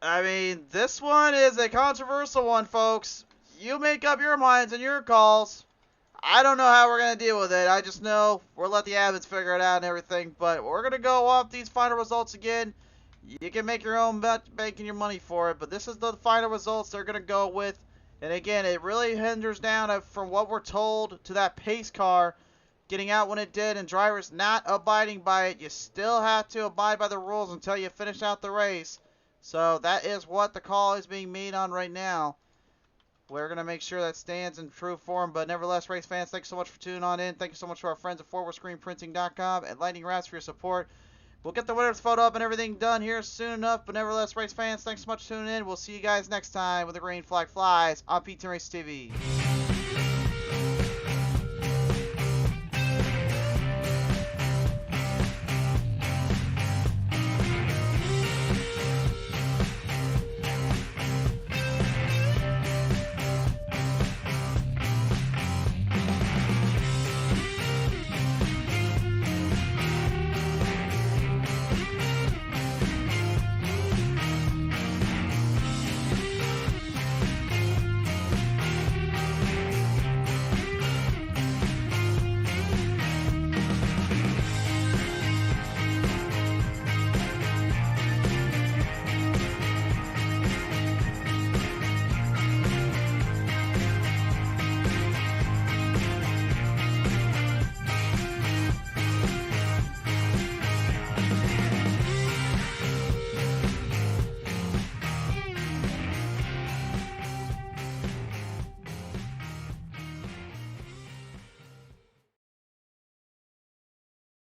I mean, this one is a controversial one, folks. You make up your minds and your calls. I don't know how we're going to deal with it. I just know we'll let the admins figure it out and everything. But we're going to go off these final results again. You can make your own bet, making your money for it. But this is the final results they're going to go with. And again, it really hinders down from what we're told to that pace car getting out when it did and drivers not abiding by it. You still have to abide by the rules until you finish out the race. So that is what the call is being made on right now. We're going to make sure that stands in true form. But nevertheless, race fans, thanks so much for tuning on in. Thank you so much to our friends at ForwardScreenPrinting.com and Lightning Wrapz for your support. We'll get the winner's photo up and everything done here soon enough. But nevertheless, race fans, thanks so much for tuning in. We'll see you guys next time when the green flag flies on P10 Race TV.